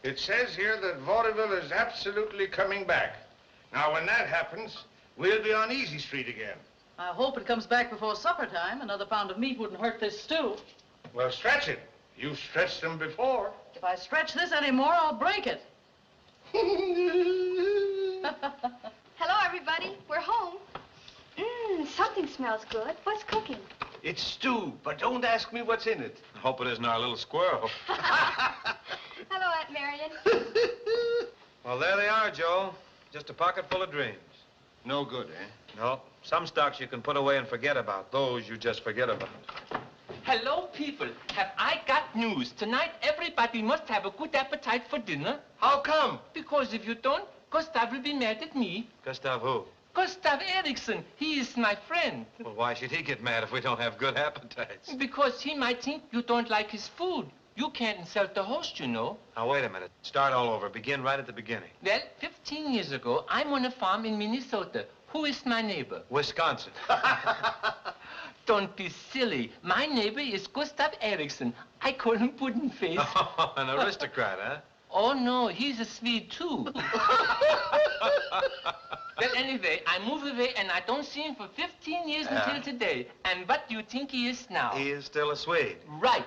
[SPEAKER 16] It says here that vaudeville is absolutely coming back. Now, when that happens, we'll be on Easy Street again.
[SPEAKER 17] I hope it comes back before supper time. Another pound of meat wouldn't hurt this stew.
[SPEAKER 16] Well, stretch it. You've stretched them before.
[SPEAKER 17] If I stretch this anymore, I'll break it.
[SPEAKER 2] Hello, everybody. We're home. Something smells good. What's cooking?
[SPEAKER 16] It's stew, but don't ask me what's in it.
[SPEAKER 9] I hope it isn't our little squirrel.
[SPEAKER 2] Hello, Aunt Marion.
[SPEAKER 1] Well, there they are, Joe. Just a pocket full of dreams.
[SPEAKER 20] No good, eh?
[SPEAKER 1] No. Some stocks you can put away and forget about. Those you just forget about.
[SPEAKER 4] Hello, people. Have I got news? Tonight, everybody must have a good appetite for dinner.
[SPEAKER 16] How come?
[SPEAKER 4] Because if you don't, Gustav will be mad at me.
[SPEAKER 1] Gustav who?
[SPEAKER 4] Gustav Eriksson. He is my friend.
[SPEAKER 9] Well, why should he get mad if we don't have good appetites?
[SPEAKER 4] Because he might think you don't like his food. You can't insult the host, you know.
[SPEAKER 9] Now, wait a minute. Start all over. Begin right at the beginning.
[SPEAKER 4] Well, 15 years ago, I'm on a farm in Minnesota. Who is my neighbor?
[SPEAKER 9] Wisconsin.
[SPEAKER 4] Don't be silly. My neighbor is Gustav Eriksson. I call him Puddin' Face.
[SPEAKER 9] Oh, an aristocrat, huh?
[SPEAKER 4] Oh, no, he's a Swede, too. Well, anyway, I move away, and I don't see him for 15 years until today. And what do you think he is now?
[SPEAKER 9] He is still a Swede.
[SPEAKER 4] Right.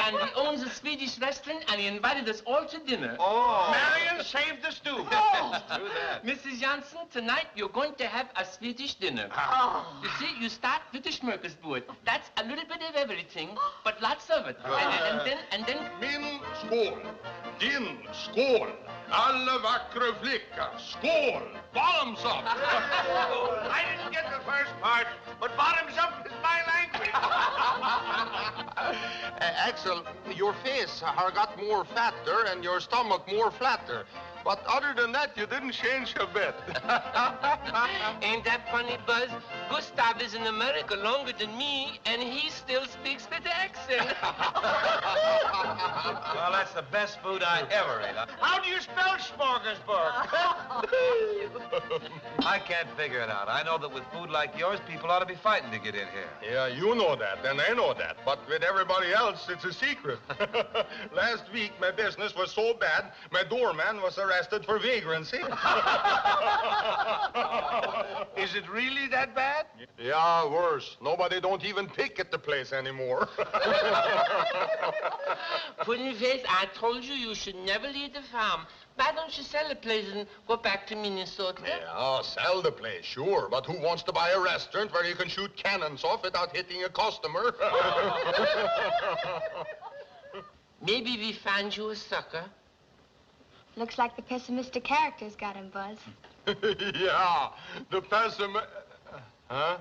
[SPEAKER 4] And he owns a Swedish restaurant, and he invited us all to dinner.
[SPEAKER 9] Oh.
[SPEAKER 16] Marion, save the stew.
[SPEAKER 4] Oh.
[SPEAKER 9] Do that.
[SPEAKER 4] Mrs. Jansen, tonight you're going to have a Swedish dinner.
[SPEAKER 12] Oh.
[SPEAKER 4] You see, you start with the smörgåsbord. That's a little bit of everything, but lots of it. And then...
[SPEAKER 16] Min skål, din skål, alla vackra flickor, skål, bottoms up. I didn't get the first part, but bottoms up is my language.
[SPEAKER 21] Axel, your face got more fatter and your stomach more flatter. But other than that, you didn't change a bit.
[SPEAKER 4] Ain't that funny, Buzz? Gustav is in America longer than me, and he still speaks with accent.
[SPEAKER 9] Well, that's the best food I ever ate.
[SPEAKER 16] How do you spell smorgasbord?
[SPEAKER 9] I can't figure it out. I know that with food like yours, people ought to be fighting to get in here.
[SPEAKER 21] Yeah, you know that, and I know that. But with everybody else, it's a secret. Last week, my business was so bad, my doorman was arrested for vagrancy.
[SPEAKER 16] Is it really that bad?
[SPEAKER 21] Yeah, worse. Nobody don't even pick at the place anymore.
[SPEAKER 4] Puddin' Face, I told you you should never leave the farm. Why don't you sell the place and go back to Minnesota?
[SPEAKER 21] Yeah, sell the place, sure. But who wants to buy a restaurant where you can shoot cannons off without hitting a customer?
[SPEAKER 4] Maybe we find you a sucker.
[SPEAKER 2] Looks like the pessimistic character's got him, Buzz.
[SPEAKER 21] Yeah, the Huh?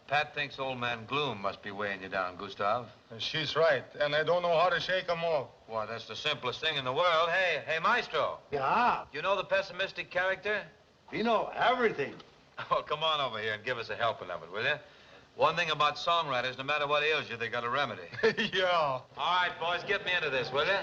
[SPEAKER 9] Pat thinks old man Gloom must be weighing you down, Gustav.
[SPEAKER 21] She's right, and I don't know how to shake them off.
[SPEAKER 9] Why, that's the simplest thing in the world. Hey, Maestro.
[SPEAKER 14] Yeah,
[SPEAKER 9] You know the pessimistic character?
[SPEAKER 14] we know everything.
[SPEAKER 9] Oh, come on over here and give us a helping of it, will you? One thing about songwriters, no matter what ails you, they got a remedy.
[SPEAKER 21] Yeah.
[SPEAKER 9] All right, boys, get me into this, will you?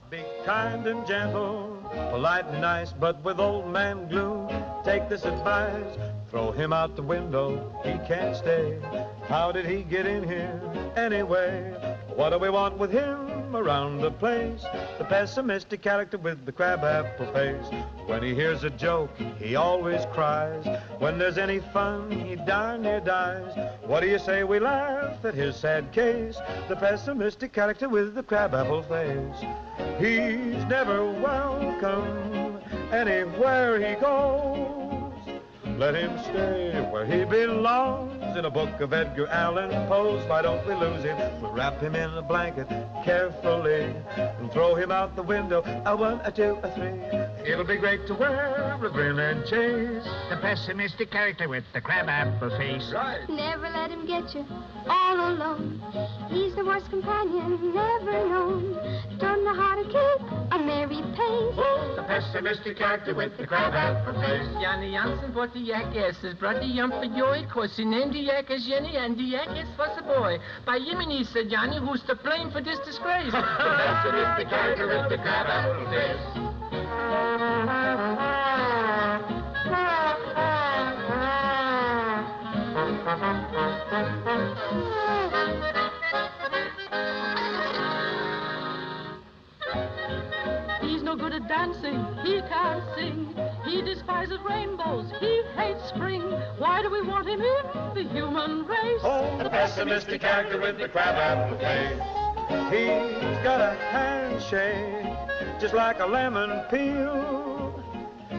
[SPEAKER 5] Be kind and gentle, polite and nice, but with old man Gloom, take this advice. Throw him out the window, he can't stay. How did he get in here anyway? What do we want with him around the place? The pessimistic character with the crabapple face. When he hears a joke, he always cries. When there's any fun, he darn near dies. What do you say we laugh at his sad case? The pessimistic character with the crabapple face. He's never welcome anywhere he goes. Let him stay where he belongs, in a book of Edgar Allan Poe's. Why don't we lose him? We'll wrap him in a blanket carefully and throw him out the window, a 1, a 2, a 3. It'll be great to wear a grin and chase
[SPEAKER 22] The pessimistic character with the crabapple face.
[SPEAKER 5] Right.
[SPEAKER 6] Never let him get you all alone. He's the worst companion ever known. Don't know how to keep a merry pace.
[SPEAKER 22] The pessimistic character with the crabapple face.
[SPEAKER 4] Johnny Jansen bought the yak ass. His brother Jump for joy, cause he named the yak as Jenny, and the yak ass was a boy. By Yemeni, said Johnny, who's to blame for this disgrace?
[SPEAKER 22] The pessimistic character with the crabapple face.
[SPEAKER 17] He's no good at dancing, he can't sing. He despises rainbows, he hates spring. Why do we want him in the human race?
[SPEAKER 5] Oh, the pessimistic character with the crabapple face. He's got a handshake just like a lemon peel.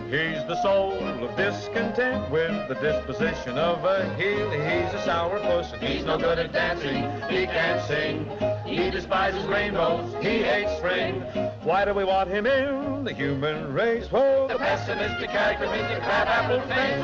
[SPEAKER 5] He's the soul of discontent with the disposition of a heel. He's a sourpuss and he's no good at dancing. He can't sing. He despises rainbows. He hates spring. Why do we want him in the human race? Whoa, the pessimistic character with the crabapple face.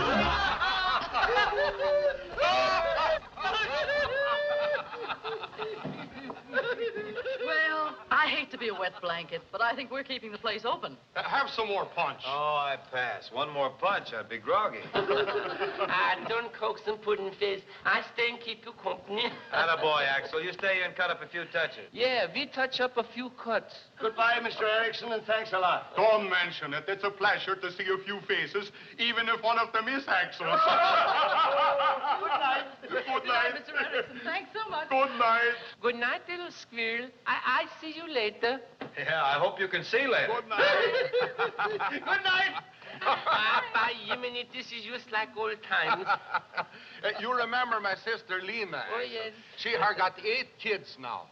[SPEAKER 12] Well, I hate
[SPEAKER 17] hate to be a wet blanket, but I think we're keeping the place open.
[SPEAKER 21] Have some more punch.
[SPEAKER 9] Oh, I pass. One more punch, I'd be groggy.
[SPEAKER 4] Don't coax them, Pudding Face. I stay and keep you company.
[SPEAKER 9] Attaboy, Axel. You stay here and cut up a few touches.
[SPEAKER 4] Yeah, we touch up a few cuts.
[SPEAKER 18] Goodbye, Mr. Erickson, and thanks a lot.
[SPEAKER 21] Don't mention it. It's a pleasure to see a few faces, even if one of them is Axel.
[SPEAKER 17] Good night.
[SPEAKER 21] Good
[SPEAKER 17] Good
[SPEAKER 21] night.
[SPEAKER 17] Mr. Erickson. Thanks so much.
[SPEAKER 21] Good night.
[SPEAKER 4] Good night, little squirrel. I see you later.
[SPEAKER 9] Yeah, I hope you can see later.
[SPEAKER 21] Good night.
[SPEAKER 4] Good night. By Yemeni, this is just like old times.
[SPEAKER 21] You remember my sister Lena?
[SPEAKER 4] Oh, yes.
[SPEAKER 21] She has got 8 kids now.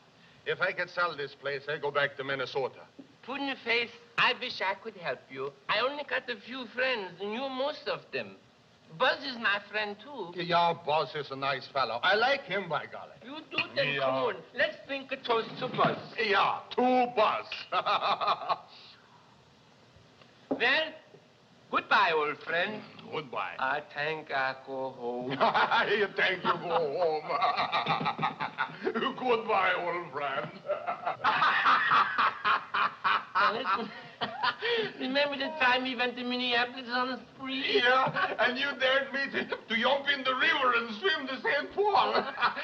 [SPEAKER 21] If I could sell this place, I go back to Minnesota.
[SPEAKER 4] Pudding Face, I wish I could help you. I only got a few friends, and you most of them. Buzz is my friend, too.
[SPEAKER 21] Yeah, Buzz is a nice fellow. I like him, by golly.
[SPEAKER 4] You do then,
[SPEAKER 21] Yeah.
[SPEAKER 4] come on. Let's drink a toast to Buzz.
[SPEAKER 21] Yeah, to Buzz.
[SPEAKER 4] Well, goodbye, old friend.
[SPEAKER 21] Goodbye.
[SPEAKER 4] I think I go home.
[SPEAKER 21] You think you go home. Goodbye, old friend.
[SPEAKER 4] Listen, remember the time we went to Minneapolis on a spree?
[SPEAKER 21] Yeah, and you dared me to jump in the river and swim to St. Paul.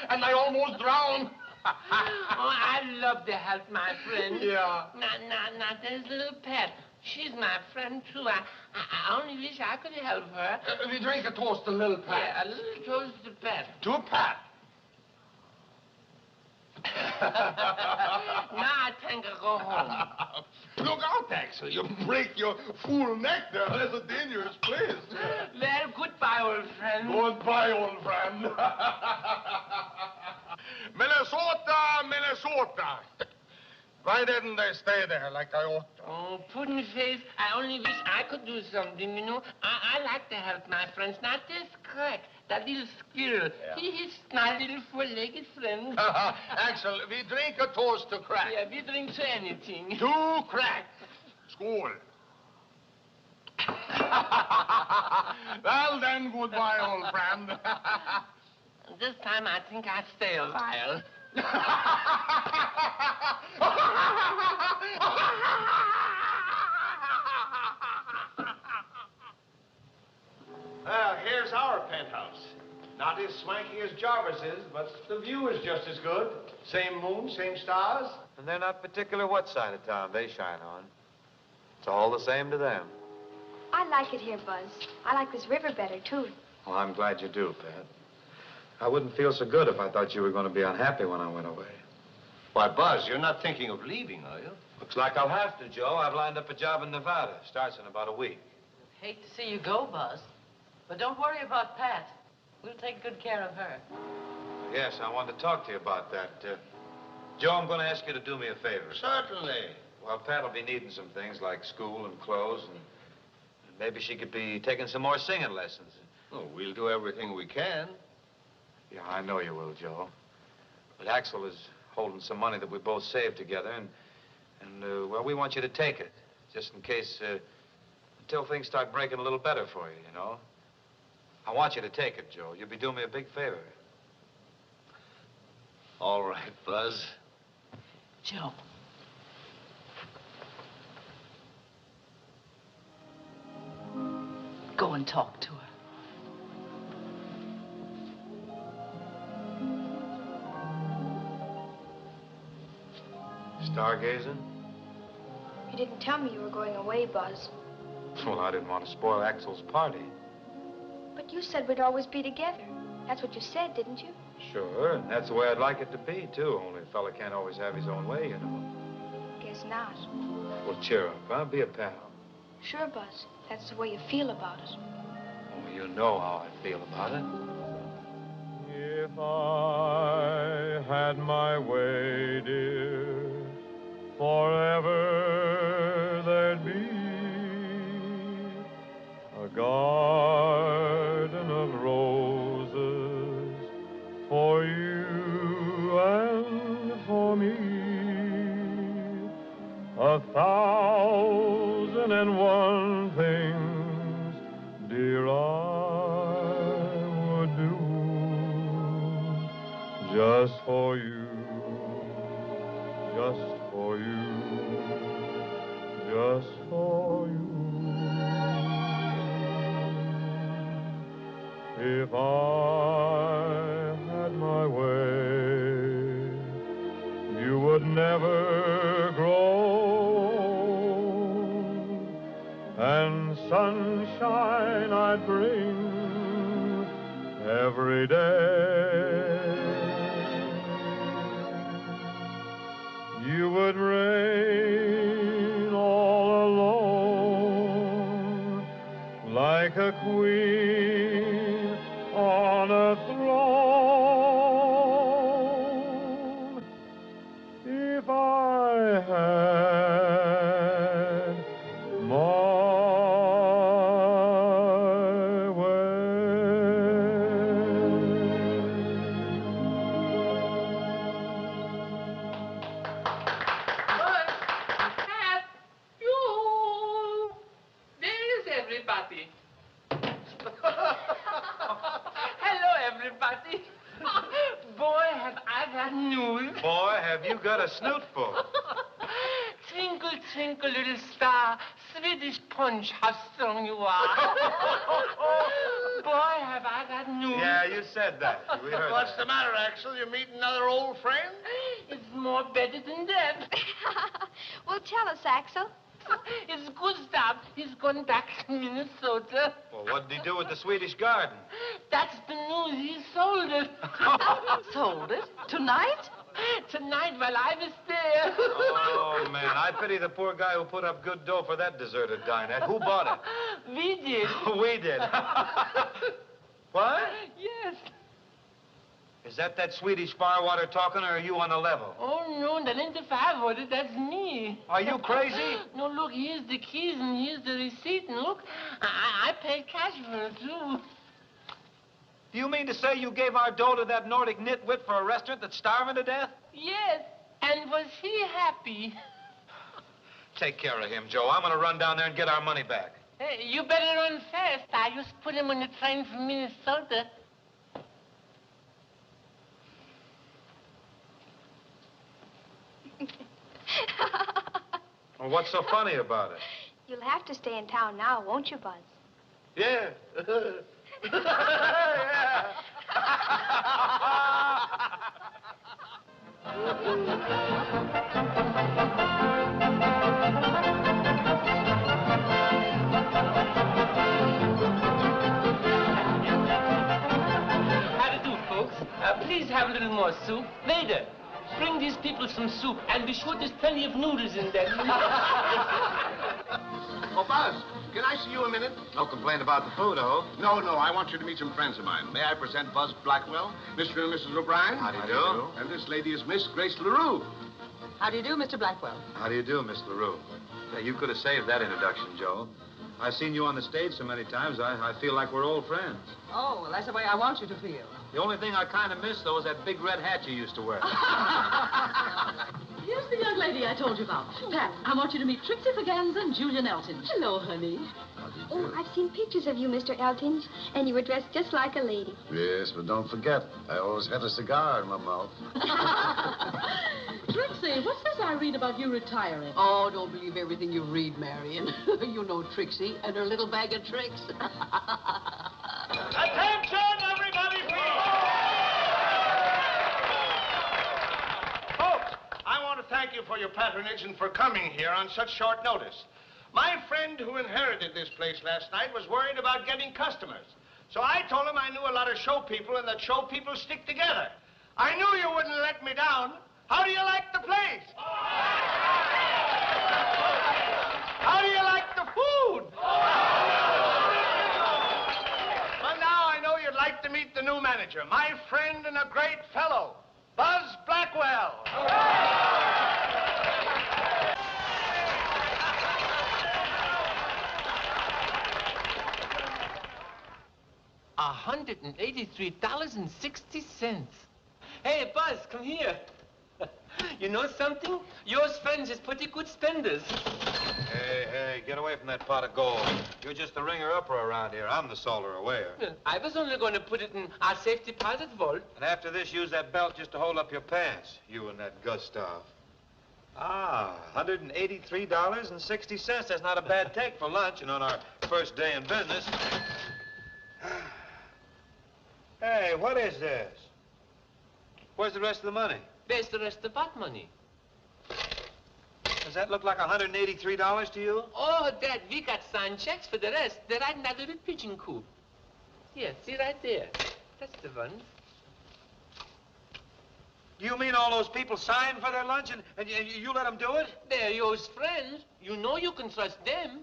[SPEAKER 21] And I almost drowned.
[SPEAKER 4] Oh, I love to help my friends.
[SPEAKER 21] Yeah.
[SPEAKER 4] Now, there's little Pat. She's my friend, too. I only wish I could help her.
[SPEAKER 21] We drink a toast to little Pat.
[SPEAKER 4] Yeah, a little toast to Pat.
[SPEAKER 21] To Pat.
[SPEAKER 4] Now I think I'll go home.
[SPEAKER 21] Look out, Axel. You break your fool neck there. That's a dangerous place.
[SPEAKER 4] Well, goodbye, old friend.
[SPEAKER 21] Goodbye, old friend. Minnesota, Minnesota. Why didn't I stay there like I ought to?
[SPEAKER 4] Oh, Pudding Face, I only wish I could do something, you know. I like to help my friends, not this crack, that little squirrel.
[SPEAKER 21] Yeah.
[SPEAKER 4] He's my little four-legged friend.
[SPEAKER 21] Axel, we drink a toast to crack.
[SPEAKER 4] Yeah, we drink to anything.
[SPEAKER 21] To crack. School. Well, then, goodbye, old friend.
[SPEAKER 4] This time I think I'll stay a while.
[SPEAKER 1] Well, here's our penthouse. Not as swanky as Jarvis's, but the view is just as good. Same moon, same stars.
[SPEAKER 9] And they're not particular what side of town they shine on. It's all the same to them.
[SPEAKER 2] I like it here, Buzz. I like this river better, too.
[SPEAKER 9] Well, I'm glad you do, Pat. I wouldn't feel so good if I thought you were going to be unhappy when I went away.
[SPEAKER 18] Why, Buzz, you're not thinking of leaving, are you?
[SPEAKER 9] Looks like I'll have to, Joe. I've lined up a job in Nevada. Starts in about a week.
[SPEAKER 17] Hate to see you go, Buzz. But don't worry about Pat. We'll take good care of her.
[SPEAKER 9] Yes, I wanted to talk to you about that. Joe, I'm going to ask you to do me a favor.
[SPEAKER 18] Certainly.
[SPEAKER 9] Well, Pat will be needing some things like school and clothes, and maybe she could be taking some more singing lessons.
[SPEAKER 18] Oh, we'll do everything we can.
[SPEAKER 9] Yeah, I know you will, Joe. But Axel is holding some money that we both saved together, and well, we want you to take it, just in case, until things start breaking a little better for you, you know. I want you to take it, Joe. You'll be doing me a big favor.
[SPEAKER 18] All right, Buzz.
[SPEAKER 17] Joe. Go and talk to her.
[SPEAKER 9] Stargazing?
[SPEAKER 2] You didn't tell me you were going away, Buzz.
[SPEAKER 9] Well, I didn't want to spoil Axel's party.
[SPEAKER 2] But you said we'd always be together. That's what you said, didn't you?
[SPEAKER 9] Sure, and that's the way I'd like it to be, too. Only a fella can't always have his own way, you know.
[SPEAKER 2] Guess not.
[SPEAKER 9] Well, cheer up, huh? Be a pal.
[SPEAKER 2] Sure, Buzz. That's the way you feel about it.
[SPEAKER 9] Oh, you know how I feel about it.
[SPEAKER 5] If I had my way, dear, forever there'd be a garden of roses for you and for me, 1,001 things, dear, I would do just for you, just for you. If I had my way, you would never grow, and sunshine I'd bring every day. You would reign all alone like a queen on a throne. If I had my
[SPEAKER 4] Pat, you. There is everybody. Hello, everybody. Boy, have I got news.
[SPEAKER 9] Boy, have you got a snootful.
[SPEAKER 4] Twinkle, twinkle, little star, Swedish punch, how strong you are. Boy, have I got news.
[SPEAKER 9] Yeah, you said that. We heard
[SPEAKER 16] What's
[SPEAKER 9] that.
[SPEAKER 16] the matter, Axel? You meet another old friend?
[SPEAKER 4] It's more better than that.
[SPEAKER 2] Well, tell us, Axel.
[SPEAKER 4] It's Gustav. He's gone back to Minnesota.
[SPEAKER 9] Well, what did he do with the Swedish garden?
[SPEAKER 4] That's the news. He sold it.
[SPEAKER 12] Sold it? Tonight?
[SPEAKER 4] Tonight while I was there.
[SPEAKER 9] Oh, man, I pity the poor guy who put up good dough for that deserted dinette. Who bought it?
[SPEAKER 4] We did.
[SPEAKER 9] We did. What?
[SPEAKER 4] Yes.
[SPEAKER 9] Is that Swedish firewater talking, or are you on the level?
[SPEAKER 4] Oh, no, that ain't the firewater. That's me.
[SPEAKER 9] Are you crazy?
[SPEAKER 4] No, look, here's the keys and here's the receipt. And look, I paid cash for it, too.
[SPEAKER 9] Do you mean to say you gave our dough to that Nordic nitwit for a restaurant that's starving to death?
[SPEAKER 4] Yes. And was he happy?
[SPEAKER 9] Take care of him, Joe. I'm going to run down there and get our money back.
[SPEAKER 4] Hey, you better run fast. I just put him on the train from Minnesota.
[SPEAKER 9] Well, what's so funny about it?
[SPEAKER 2] You'll have to stay in town now, won't you, Buzz?
[SPEAKER 9] Yeah.
[SPEAKER 4] How to do, folks? Please have a little more soup. Waiter, bring these people some soup, and be sure there's plenty of noodles in there.
[SPEAKER 18] Oh, Buzz, can I see you a minute?
[SPEAKER 9] No complaint about the food, oh?
[SPEAKER 18] No, I want you to meet some friends of mine. May I present Buzz Blackwell, Mr. and Mrs. O'Brien?
[SPEAKER 9] How do you do?
[SPEAKER 18] And this lady is Miss Grace LaRue.
[SPEAKER 11] How do you do, Mr. Blackwell?
[SPEAKER 9] How do you do, Miss LaRue? Yeah, you could have saved that introduction, Joe. I've seen you on the stage so many times, I feel like we're old friends.
[SPEAKER 11] Oh, well, that's the way I want you to feel.
[SPEAKER 9] The only thing I kind of miss, though, is that big red hat you used to wear.
[SPEAKER 17] Here's the young lady I told you about. Pat, I want you to meet Trixie Faganza and Julia Nelson. Hello, honey.
[SPEAKER 2] Oh, I've seen pictures of you, Mr. Elton, and you were dressed just like a lady.
[SPEAKER 18] Yes, but don't forget, I always had a cigar in my mouth.
[SPEAKER 17] Trixie, what's this I read about you retiring?
[SPEAKER 12] Oh, don't believe everything you read, Marion. You know Trixie and her little bag of tricks.
[SPEAKER 16] Attention, everybody, please! Folks, I want to thank you for your patronage and for coming here on such short notice. My friend who inherited this place last night was worried about getting customers. So I told him I knew a lot of show people and that show people stick together. I knew you wouldn't let me down. How do you like the place? How do you like the food? Well, now I know you'd like to meet the new manager, my friend and a great fellow, Buzz Blackwell.
[SPEAKER 4] $183.60. Hey, Buzz, come here. You know something? Yours friends is pretty good spenders.
[SPEAKER 9] Hey, get away from that pot of gold. You're just the ringer-upper around here. I'm the salter aware.
[SPEAKER 4] I was only going to put it in our safe deposit vault.
[SPEAKER 9] And after this, use that belt just to hold up your pants. You and that Gustav. $183.60. That's not a bad take for lunch and on our first day in business.
[SPEAKER 1] Hey, what is this? Where's the rest of the money?
[SPEAKER 4] Where's the rest of what money?
[SPEAKER 1] Does that look like $183 to you?
[SPEAKER 4] Oh, Dad, we got signed checks for the rest. They're right in that little pigeon coop. Here, see right there. That's the one.
[SPEAKER 1] Do you mean all those people signed for their lunch and you let them do it?
[SPEAKER 4] They're your friends. You know you can trust them.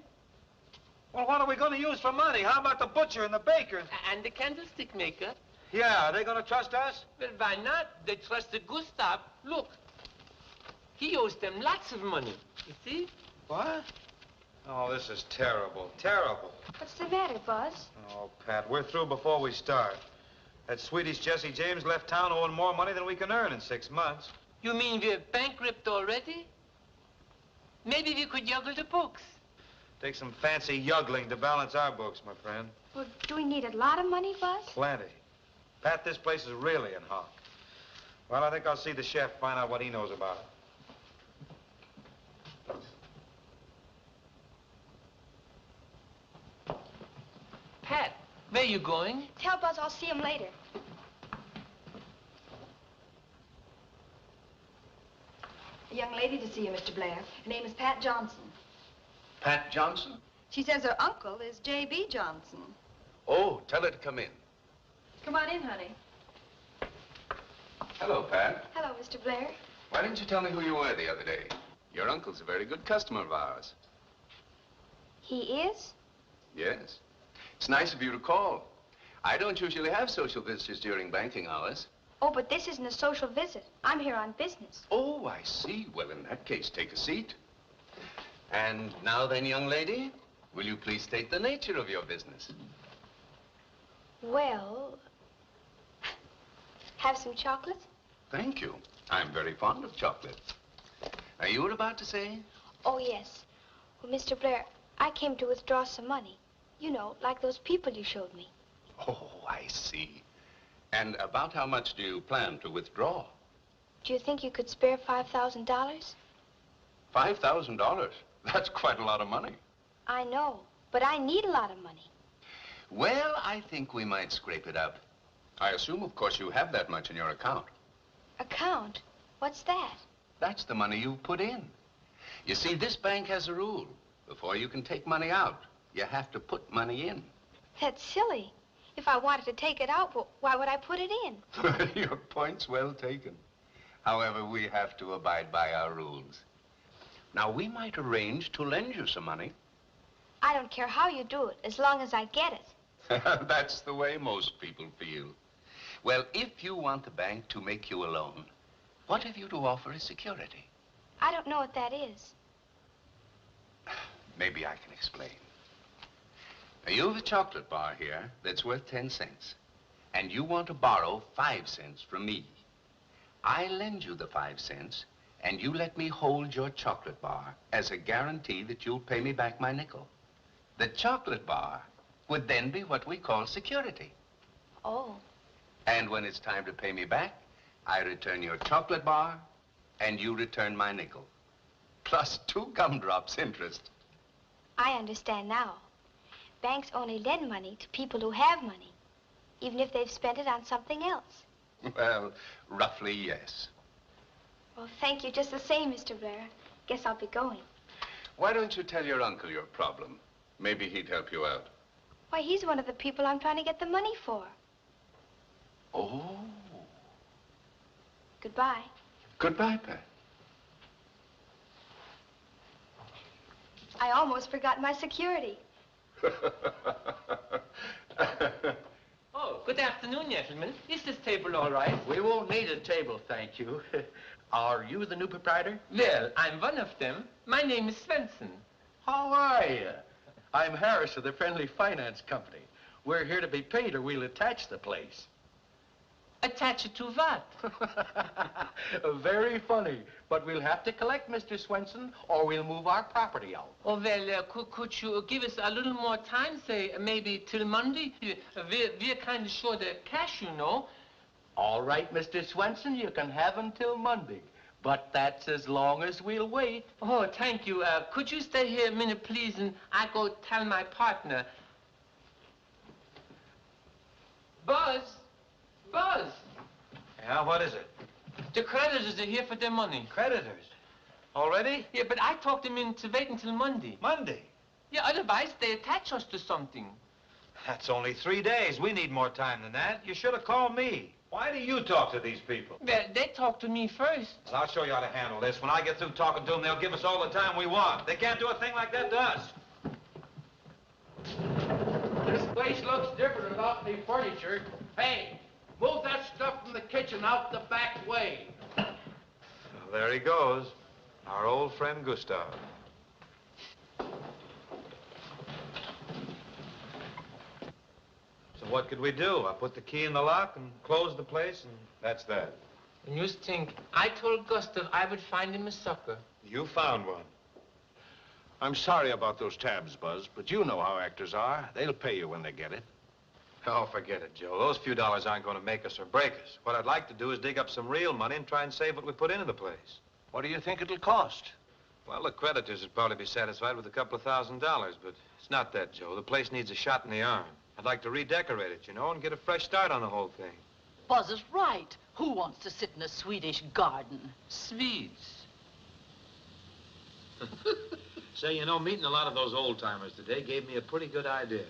[SPEAKER 1] Well, what are we going to use for money? How about the butcher and the baker?
[SPEAKER 4] And the candlestick maker.
[SPEAKER 1] Yeah, are they going to trust us?
[SPEAKER 4] Well, why not? They trusted Gustav. Look, he owes them lots of money. You see?
[SPEAKER 1] What? Oh, this is terrible, terrible.
[SPEAKER 2] What's the matter, Buzz?
[SPEAKER 1] Oh, Pat, we're through before we start. That Swedish Jesse James left town owing more money than we can earn in 6 months.
[SPEAKER 4] You mean we're bankrupt already? Maybe we could juggle the books.
[SPEAKER 1] Take some fancy yuggling to balance our books, my friend.
[SPEAKER 2] Well, do we need a lot of money, Buzz?
[SPEAKER 1] Plenty. Pat, this place is really in hock. Well, I think I'll see the chef, find out what he knows about it.
[SPEAKER 4] Pat, where you going?
[SPEAKER 2] Tell Buzz I'll see him later.
[SPEAKER 7] A young lady to see you, Mr. Blair. Her name is Pat Johnson.
[SPEAKER 19] Pat Johnson?
[SPEAKER 7] She says her uncle is J.B. Johnson.
[SPEAKER 19] Oh, tell her to come in.
[SPEAKER 7] Come on in, honey.
[SPEAKER 19] Hello, Pat.
[SPEAKER 2] Hello, Mr. Blair.
[SPEAKER 19] Why didn't you tell me who you were the other day? Your uncle's a very good customer of ours.
[SPEAKER 2] He is?
[SPEAKER 19] Yes. It's nice of you to call. I don't usually have social visitors during banking hours.
[SPEAKER 2] Oh, but this isn't a social visit. I'm here on business.
[SPEAKER 19] Oh, I see. Well, in that case, take a seat. And now then, young lady, will you please state the nature of your business?
[SPEAKER 2] Well, have some chocolate?
[SPEAKER 19] Thank you. I'm very fond of chocolate. Now, you were about to say?
[SPEAKER 2] Oh, yes. Well, Mr. Blair, I came to withdraw some money. You know, like those people you showed me.
[SPEAKER 19] Oh, I see. And about how much do you plan to withdraw?
[SPEAKER 2] Do you think you could spare $5,000?
[SPEAKER 19] $5,000? That's quite a lot of money.
[SPEAKER 2] I know, but I need a lot of money.
[SPEAKER 19] Well, I think we might scrape it up. I assume, of course, you have that much in your account.
[SPEAKER 2] Account? What's that?
[SPEAKER 19] That's the money you put in. You see, this bank has a rule. Before you can take money out, you have to put money in.
[SPEAKER 2] That's silly. If I wanted to take it out, well, why would I put it in?
[SPEAKER 19] Your point's well taken. However, we have to abide by our rules. Now, we might arrange to lend you some money.
[SPEAKER 2] I don't care how you do it, as long as I get it.
[SPEAKER 19] That's the way most people feel. Well, if you want the bank to make you a loan, what have you to offer as security?
[SPEAKER 2] I don't know what that is.
[SPEAKER 19] Maybe I can explain. Now, you have a chocolate bar here that's worth 10 cents, and you want to borrow 5 cents from me. I lend you the 5 cents, and you let me hold your chocolate bar as a guarantee that you'll pay me back my nickel. The chocolate bar would then be what we call security.
[SPEAKER 2] Oh.
[SPEAKER 19] And when it's time to pay me back, I return your chocolate bar, and you return my nickel. Plus 2 gumdrops interest.
[SPEAKER 2] I understand now. Banks only lend money to people who have money, even if they've spent it on something else.
[SPEAKER 19] Well, roughly, yes.
[SPEAKER 2] Well, thank you just the same, Mr. Blair. Guess I'll be going.
[SPEAKER 19] Why don't you tell your uncle your problem? Maybe he'd help you out.
[SPEAKER 2] Why, he's one of the people I'm trying to get the money for.
[SPEAKER 19] Oh.
[SPEAKER 2] Goodbye.
[SPEAKER 19] Goodbye, Pat.
[SPEAKER 2] I almost forgot my security.
[SPEAKER 4] Oh, good afternoon, gentlemen. Is this table all right?
[SPEAKER 8] We won't need a table, thank you. Are you the new proprietor?
[SPEAKER 4] Well, I'm one of them. My name is Swenson.
[SPEAKER 8] How are you? I'm Harris of the Friendly Finance Company. We're here to be paid or we'll attach the place.
[SPEAKER 4] Attach it to what?
[SPEAKER 8] Very funny. But we'll have to collect, Mr. Swenson, or we'll move our property out.
[SPEAKER 4] Oh, well, could you give us a little more time, say, maybe till Monday? We're kind of short of cash, you know.
[SPEAKER 8] All right, Mr. Swenson, you can have until Monday. But that's as long as we'll wait.
[SPEAKER 4] Oh, thank you. Could you stay here a minute, please, and I go tell my partner. Buzz, Buzz,
[SPEAKER 1] Yeah, what is it?
[SPEAKER 4] the creditors are here for their money.
[SPEAKER 1] Creditors? Already?
[SPEAKER 4] Yeah, but I talked them into wait until Monday.
[SPEAKER 1] Monday?
[SPEAKER 4] Yeah, otherwise they attach us to something.
[SPEAKER 1] That's only 3 days. We need more time than that. You should have called me. Why do you talk to these people?
[SPEAKER 4] Well, they talked to me first.
[SPEAKER 1] Well, I'll show you how to handle this. When I get through talking to them, they'll give us all the time we want. They can't do a thing like that to us.
[SPEAKER 8] This place looks different without any furniture. Hey, move that stuff from the kitchen out the back way.
[SPEAKER 1] Well, there he goes. Our old friend Gustav. So what could we do? I put the key in the lock and closed the place, and that's that.
[SPEAKER 4] And you think, I told Gustav I would find him a sucker.
[SPEAKER 1] You found one.
[SPEAKER 16] I'm sorry about those tabs, Buzz, but you know how actors are. They'll pay you when they get it.
[SPEAKER 1] Oh, forget it, Joe. Those few dollars aren't going to make us or break us. What I'd like to do is dig up some real money and try and save what we put into the place.
[SPEAKER 16] What do you think it'll cost?
[SPEAKER 1] Well, the creditors would probably be satisfied with a couple of $1,000, but it's not that, Joe. The place needs a shot in the arm. I'd like to redecorate it, you know, and get a fresh start on the whole thing.
[SPEAKER 17] Buzz is right. Who wants to sit in a Swedish garden?
[SPEAKER 4] Swedes.
[SPEAKER 1] Say, you know, meeting a lot of those old-timers today gave me a pretty good idea.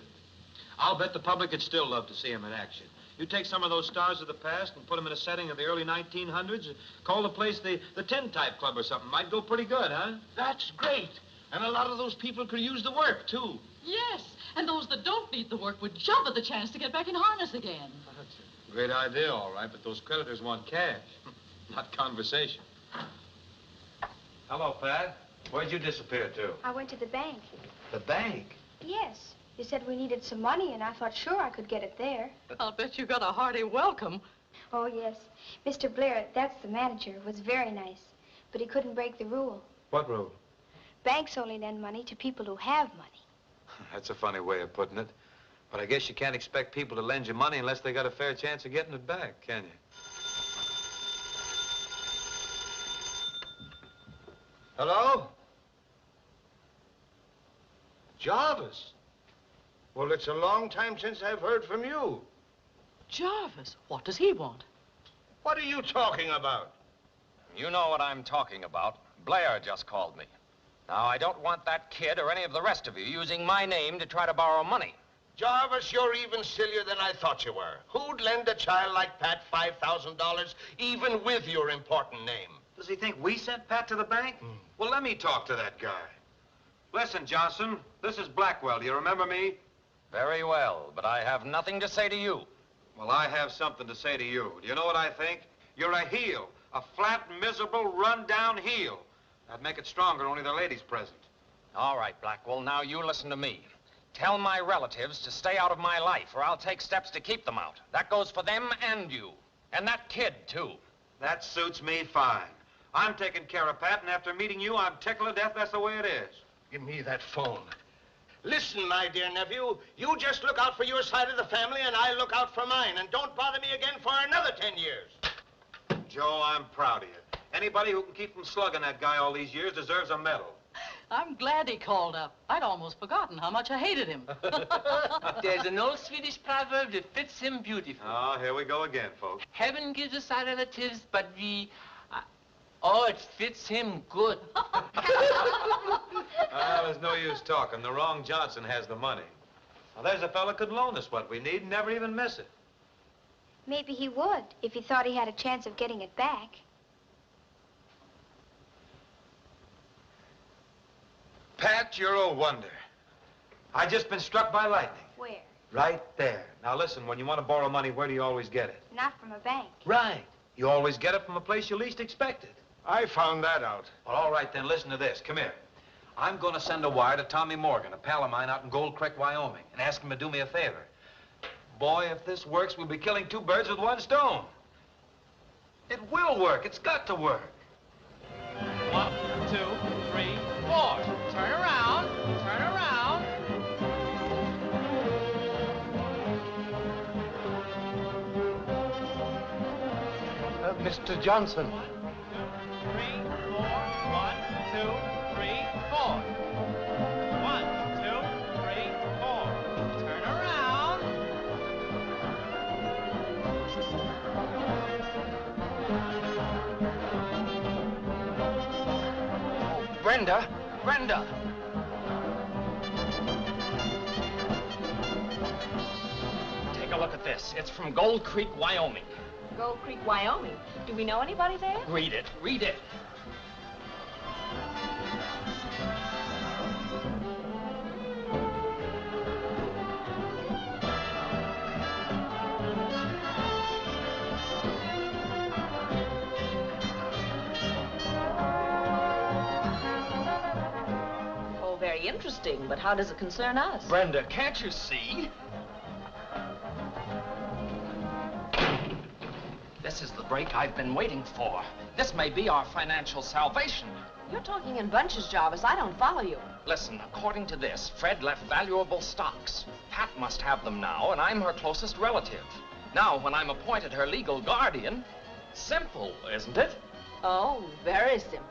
[SPEAKER 1] I'll bet the public would still love to see them in action. You take some of those stars of the past and put them in a setting of the early 1900s, call the place the Tin-Type Club or something. Might go pretty good, huh?
[SPEAKER 16] That's great. And a lot of those people could use the work, too.
[SPEAKER 17] Yes, and those that don't need the work would jump at the chance to get back in harness again.
[SPEAKER 1] That's a great idea, all right, but those creditors want cash, not conversation. Hello, Pat. Where'd you disappear to?
[SPEAKER 2] I went to the bank.
[SPEAKER 1] The bank?
[SPEAKER 2] Yes. You said we needed some money, and I thought sure I could get it there.
[SPEAKER 17] I'll bet you got a hearty welcome.
[SPEAKER 2] Oh, yes. Mr. Blair, that's the manager, was very nice. But he couldn't break the rule.
[SPEAKER 1] What rule?
[SPEAKER 2] Banks only lend money to people who have money.
[SPEAKER 1] That's a funny way of putting it. But I guess you can't expect people to lend you money unless they got a fair chance of getting it back, can you?
[SPEAKER 16] Hello? Jarvis? Well, it's a long time since I've heard from you.
[SPEAKER 17] Jarvis, what does he want?
[SPEAKER 16] What are you talking about?
[SPEAKER 3] You know what I'm talking about. Blair just called me. Now, I don't want that kid or any of the rest of you using my name to try to borrow money.
[SPEAKER 16] Jarvis, you're even sillier than I thought you were. Who'd lend a child like Pat $5,000, even with your important name?
[SPEAKER 1] Does he think we sent Pat to the bank? Well, let me talk to that guy. Listen, Johnson, this is Blackwell. Do you remember me?
[SPEAKER 3] Very well, but I have nothing to say to you.
[SPEAKER 1] Well, I have something to say to you. Do you know what I think? You're a heel. A flat, miserable, run-down heel. I'd make it stronger, only there are ladies present.
[SPEAKER 3] All right, Blackwell, now you listen to me. Tell my relatives to stay out of my life, or I'll take steps to keep them out. That goes for them and you. And that kid, too.
[SPEAKER 1] That suits me fine. I'm taking care of Pat, and after meeting you, I'm tickled to death. That's the way it is.
[SPEAKER 16] Give me that phone. Listen, my dear nephew, you just look out for your side of the family, and I look out for mine, and don't bother me again for another 10 years.
[SPEAKER 1] Joe, I'm proud of you. Anybody who can keep from slugging that guy all these years deserves a medal.
[SPEAKER 17] I'm glad he called up. I'd almost forgotten how much I hated him.
[SPEAKER 4] There's an old Swedish proverb that fits him beautifully.
[SPEAKER 1] Oh, here we go again, folks.
[SPEAKER 4] Heaven gives us our relatives, but we... oh, it fits him good.
[SPEAKER 1] There's no use talking. The wrong Johnson has the money. Now, there's a fella could loan us what we need and never even miss it.
[SPEAKER 2] Maybe he would, if he thought he had a chance of getting it back.
[SPEAKER 1] Pat, you're a wonder. I just been struck by lightning.
[SPEAKER 2] Where?
[SPEAKER 1] Right there. Now, listen, when you want to borrow money, where do you always get it?
[SPEAKER 2] Not from a bank.
[SPEAKER 1] Right. You always get it from a place you least expect it.
[SPEAKER 16] I found that out.
[SPEAKER 1] Well, all right, then, listen to this. Come here. I'm going to send a wire to Tommy Morgan, a pal of mine out in Gold Creek, Wyoming, and ask him to do me a favor. Boy, if this works, we'll be killing 2 birds with 1 stone. It will work. It's got to work.
[SPEAKER 4] 1, 2, 3, 4. Turn around. Turn around.
[SPEAKER 14] Mr. Johnson.
[SPEAKER 4] 1, 2, 3, 4. 1, 2, 3, 4. 1, 2, 3, 4. Turn around.
[SPEAKER 3] Brenda! Brenda! Take a look at this. It's from Gold Creek, Wyoming.
[SPEAKER 11] Gold Creek, Wyoming. Do we know anybody there?
[SPEAKER 3] Read it. Read it.
[SPEAKER 11] Oh, very interesting, but how does it concern us?
[SPEAKER 3] Brenda, can't you see? This is the break I've been waiting for. This may be our financial salvation.
[SPEAKER 11] You're talking in bunches, Jarvis. I don't follow you.
[SPEAKER 3] Listen, according to this, Fred left valuable stocks. Pat must have them now, and I'm her closest relative. Now, when I'm appointed her legal guardian, simple, isn't it?
[SPEAKER 11] Oh, very simple.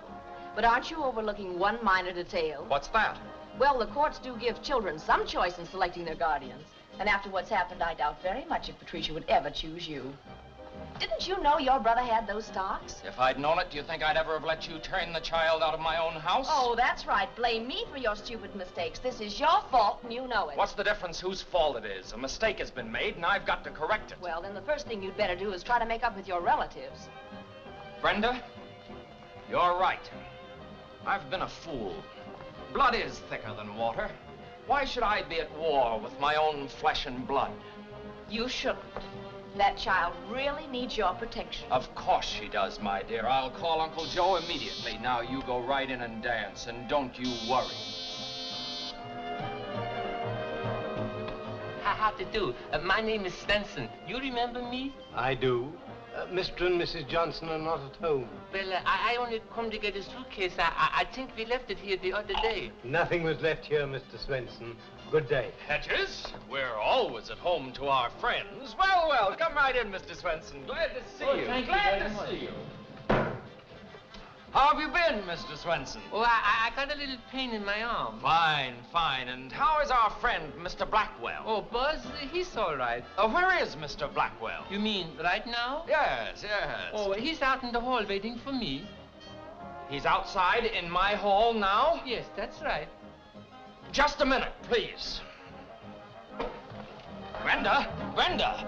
[SPEAKER 11] But aren't you overlooking one minor detail?
[SPEAKER 3] What's that?
[SPEAKER 11] Well, the courts do give children some choice in selecting their guardians. And after what's happened, I doubt very much if Patricia would ever choose you. Didn't you know your brother had those stocks?
[SPEAKER 3] If I'd known it, do you think I'd ever have let you turn the child out of my own house?
[SPEAKER 11] Oh, that's right. Blame me for your stupid mistakes. This is your fault, and you know it.
[SPEAKER 3] What's the difference whose fault it is? A mistake has been made, and I've got to correct it.
[SPEAKER 11] Well, then the first thing you'd better do is try to make up with your relatives.
[SPEAKER 3] Brenda, you're right. I've been a fool. Blood is thicker than water. Why should I be at war with my own flesh and blood?
[SPEAKER 11] You shouldn't. That child really needs your protection.
[SPEAKER 3] Of course she does, my dear. I'll call Uncle Joe immediately. Now you go right in and dance, and don't you worry.
[SPEAKER 4] How to do? My name is Swenson. You remember me?
[SPEAKER 10] I do. Mr. and Mrs. Johnson are not at home.
[SPEAKER 4] Well, I only come to get a suitcase. I think we left it here the other day.
[SPEAKER 10] Nothing was left here, Mr. Swenson. Good day.
[SPEAKER 3] Hedges, we're always at home to our friends. Well, well, come right in, Mr. Swenson. Glad to see you.
[SPEAKER 4] Thank
[SPEAKER 3] Glad
[SPEAKER 4] you very
[SPEAKER 3] to
[SPEAKER 4] much.
[SPEAKER 3] see you. How have you been, Mr. Swenson?
[SPEAKER 4] Oh, I got a little pain in my arm.
[SPEAKER 3] Fine, fine. And how is our friend, Mr. Blackwell?
[SPEAKER 4] Oh, Buzz, he's all right.
[SPEAKER 3] Where is Mr. Blackwell?
[SPEAKER 4] You mean right now?
[SPEAKER 3] Yes, yes.
[SPEAKER 4] Oh, he's out in the hall waiting for me.
[SPEAKER 3] He's outside in my hall now?
[SPEAKER 4] Yes, that's right.
[SPEAKER 3] Just a minute, please. Brenda, Brenda,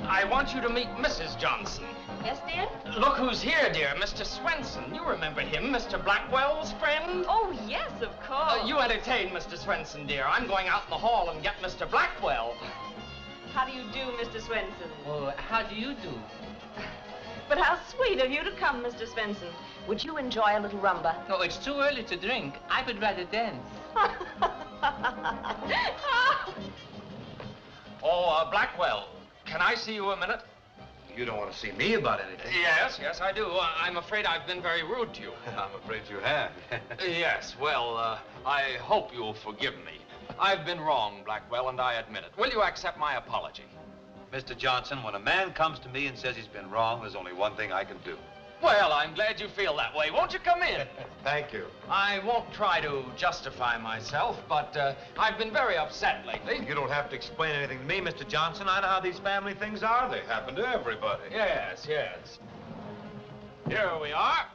[SPEAKER 3] I want you to meet Mrs. Johnson.
[SPEAKER 11] Yes, dear?
[SPEAKER 3] Look who's here, dear. Mr. Swenson. You remember him, Mr. Blackwell's friend?
[SPEAKER 11] Oh, yes, of course.
[SPEAKER 3] You entertain Mr. Swenson, dear. I'm going out in the hall and get Mr. Blackwell.
[SPEAKER 11] How do you do, Mr. Swenson?
[SPEAKER 4] Oh, how do you do?
[SPEAKER 11] But how sweet of you to come, Mr. Swenson. Would you enjoy a little rumba?
[SPEAKER 4] No, it's too early to drink. I would rather dance.
[SPEAKER 3] Blackwell, can I see you a minute?
[SPEAKER 9] You don't want to see me about anything.
[SPEAKER 3] Yes, yes, I do. I'm afraid I've been very rude to you.
[SPEAKER 9] I'm afraid you have.
[SPEAKER 3] Yes, well, I hope you'll forgive me. I've been wrong, Blackwell, and I admit it. Will you accept my apology?
[SPEAKER 9] Mr. Johnson, when a man comes to me and says he's been wrong, there's only one thing I can do.
[SPEAKER 3] Well, I'm glad you feel that way. Won't you come in?
[SPEAKER 9] Thank you.
[SPEAKER 3] I won't try to justify myself, but I've been very upset lately.
[SPEAKER 1] You don't have to explain anything to me, Mr. Johnson. I know how these family things are. They happen to everybody.
[SPEAKER 3] Yes, yes. Here we are.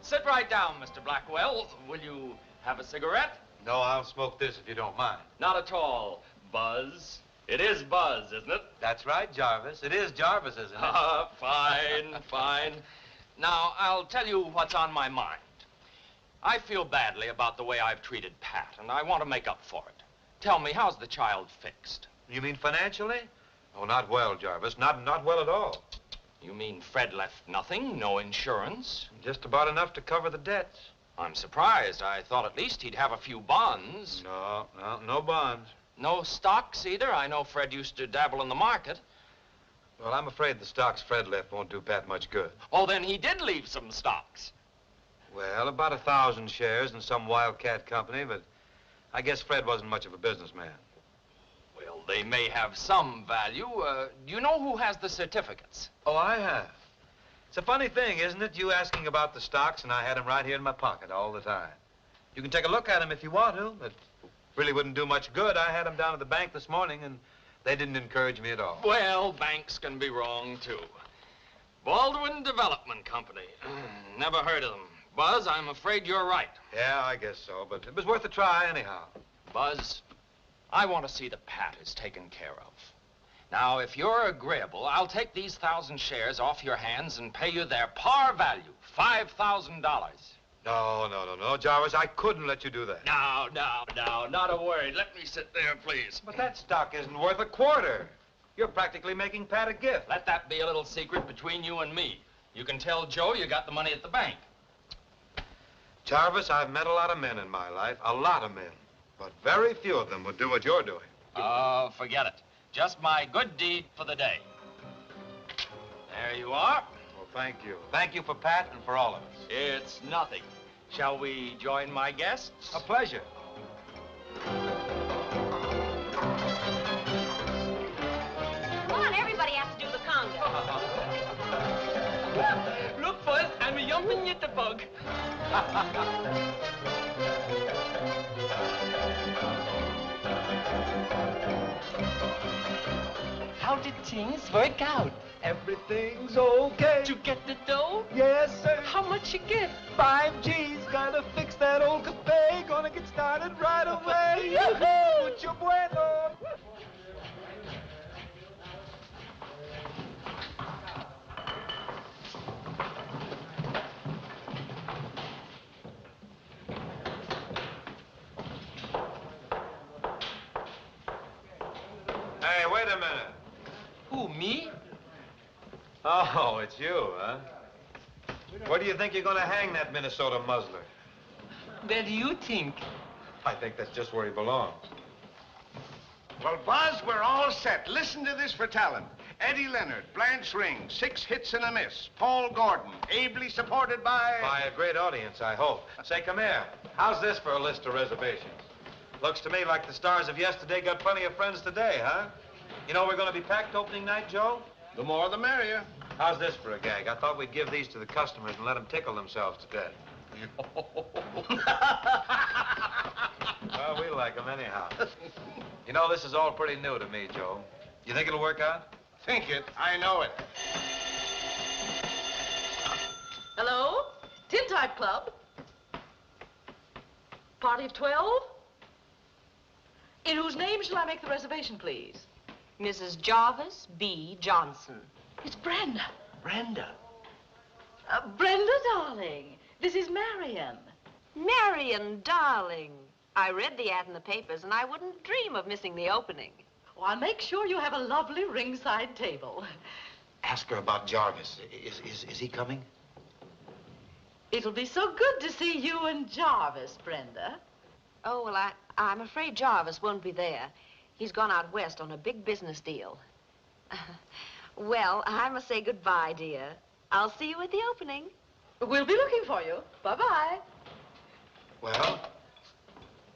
[SPEAKER 3] Sit right down, Mr. Blackwell. Will you have a cigarette?
[SPEAKER 9] No, I'll smoke this if you don't mind.
[SPEAKER 3] Not at all, Buzz. It is Buzz, isn't it?
[SPEAKER 9] That's right, Jarvis. It is Jarvis, isn't it?
[SPEAKER 3] Fine, fine. Now, I'll tell you what's on my mind. I feel badly about the way I've treated Pat, and I want to make up for it. Tell me, how's the child fixed?
[SPEAKER 1] You mean financially? Oh, not well, Jarvis. Not well at all.
[SPEAKER 3] You mean Fred left nothing? No insurance?
[SPEAKER 1] Just about enough to cover the debts.
[SPEAKER 3] I'm surprised. I thought at least he'd have a few bonds.
[SPEAKER 1] No bonds.
[SPEAKER 3] No stocks either? I know Fred used to dabble in the market.
[SPEAKER 1] Well, I'm afraid the stocks Fred left won't do Pat much good.
[SPEAKER 3] Oh, then he did leave some stocks.
[SPEAKER 1] Well, about 1,000 shares in some wildcat company, but I guess Fred wasn't much of a businessman.
[SPEAKER 3] Well, they may have some value. Do you know who has the certificates?
[SPEAKER 1] Oh, I have. It's a funny thing, isn't it? You asking about the stocks, and I had them right here in my pocket all the time. You can take a look at them if you want to, but really wouldn't do much good. I had them down at the bank this morning, and they didn't encourage me at all.
[SPEAKER 3] Well, banks can be wrong, too. Baldwin Development Company. Never heard of them. Buzz, I'm afraid you're right.
[SPEAKER 1] Yeah, I guess so, but it was worth a try anyhow.
[SPEAKER 3] Buzz, I want to see that Pat is taken care of. Now, if you're agreeable, I'll take these 1,000 shares off your hands and pay you their par value, $5,000.
[SPEAKER 1] No, Jarvis, I couldn't let you do that.
[SPEAKER 3] No, not a word. Let me sit there, please.
[SPEAKER 1] But that stock isn't worth a quarter. You're practically making Pat a gift.
[SPEAKER 3] Let that be a little secret between you and me. You can tell Joe you got the money at the bank.
[SPEAKER 1] Jarvis, I've met a lot of men in my life, a lot of men. But very few of them would do what you're doing.
[SPEAKER 3] Oh, forget it. Just my good deed for the day. There you are.
[SPEAKER 1] Well, thank you. Thank you for Pat and for all of us.
[SPEAKER 3] It's nothing. Shall we join my guests?
[SPEAKER 1] A pleasure.
[SPEAKER 12] Come on, everybody has to do the conga.
[SPEAKER 4] Look, Buzz, I'm a jumping jitterbug. How did things work out?
[SPEAKER 14] Everything's okay.
[SPEAKER 4] To get the dough?
[SPEAKER 14] Yes, sir.
[SPEAKER 4] How much you get?
[SPEAKER 14] 5 G's, gotta fix that old cafe. Gonna get started right away. Mucho bueno.
[SPEAKER 1] Hey, wait a minute.
[SPEAKER 4] Who, me?
[SPEAKER 1] Oh, it's you, huh? Where do you think you're going to hang that Minnesota muzzler?
[SPEAKER 4] Where do you think?
[SPEAKER 1] I think that's just where he belongs.
[SPEAKER 18] Well, Buzz, we're all set. Listen to this for talent. Eddie Leonard, Blanche Ring, 6 hits and a miss. Paul Gordon, ably supported by...
[SPEAKER 1] By a great audience, I hope. Say, come here. How's this for a list of reservations? Looks to me like the stars of yesterday got plenty of friends today, huh? You know we're going to be packed opening night, Joe?
[SPEAKER 18] The more the merrier.
[SPEAKER 1] How's this for a gag? I thought we'd give these to the customers and let them tickle themselves to death. Well, we like them anyhow. You know, this is all pretty new to me, Joe. You think it'll work out?
[SPEAKER 18] Think it. I know it.
[SPEAKER 11] Hello? Tintype Club? Party of 12? In whose name shall I make the reservation, please?
[SPEAKER 12] Mrs. Jarvis B. Johnson.
[SPEAKER 11] It's Brenda.
[SPEAKER 4] Brenda.
[SPEAKER 11] Brenda, darling. This is Marion.
[SPEAKER 12] Marion, darling. I read the ad in the papers, and I wouldn't dream of missing the opening.
[SPEAKER 11] Oh, I'll make sure you have a lovely ringside table.
[SPEAKER 1] Ask her about Jarvis. Is he coming?
[SPEAKER 11] It'll be so good to see you and Jarvis, Brenda.
[SPEAKER 12] Oh, well, I'm afraid Jarvis won't be there. He's gone out west on a big business deal. Well, I must say goodbye, dear. I'll see you at the opening.
[SPEAKER 11] We'll be looking for you. Bye-bye.
[SPEAKER 1] Well?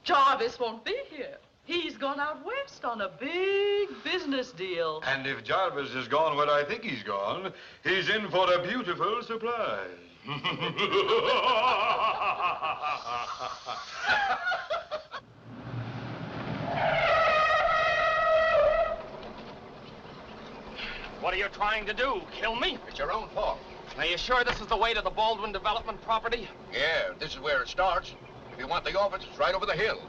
[SPEAKER 11] Jarvis won't be here. He's gone out west on a big business deal.
[SPEAKER 21] And if Jarvis has gone where I think he's gone, he's in for a beautiful surprise.
[SPEAKER 3] What are you trying to do? Kill me?
[SPEAKER 18] It's your own fault.
[SPEAKER 3] Are you sure this is the way to the Baldwin Development property?
[SPEAKER 18] Yeah, this is where it starts. If you want the office, it's right over the hill.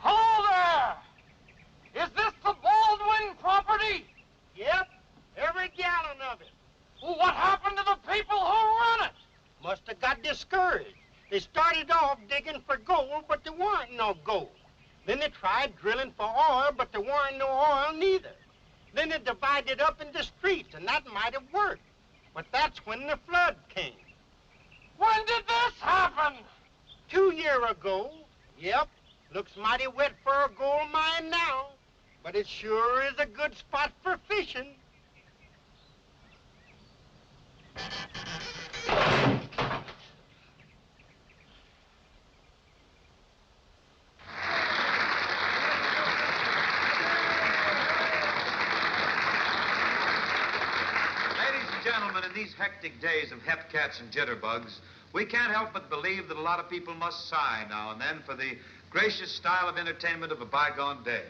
[SPEAKER 3] Hello there! Is this the Baldwin property?
[SPEAKER 8] Yep, every gallon of it.
[SPEAKER 3] Well, what happened to the people who run it?
[SPEAKER 8] Must have got discouraged. They started off digging for gold, but there weren't no gold. Then they tried drilling for oil, but there weren't no oil neither. Then they divided up into streets, and that might have worked. But that's when the flood came.
[SPEAKER 3] When did this happen?
[SPEAKER 8] 2 years ago. Yep. Looks mighty wet for a gold mine now, but it sure is a good spot for fishing.
[SPEAKER 1] Gentlemen, in these hectic days of hepcats and jitterbugs, we can't help but believe that a lot of people must sigh now and then for the gracious style of entertainment of a bygone day.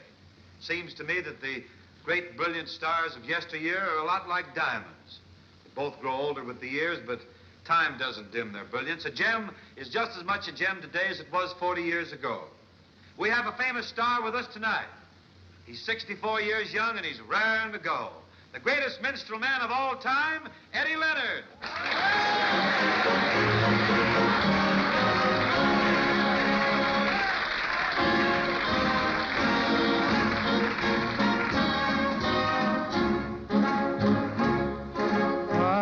[SPEAKER 1] Seems to me that the great brilliant stars of yesteryear are a lot like diamonds. They both grow older with the years, but time doesn't dim their brilliance. A gem is just as much a gem today as it was 40 years ago. We have a famous star with us tonight. He's 64 years young and he's raring to go. The greatest minstrel man of all time, Eddie Leonard.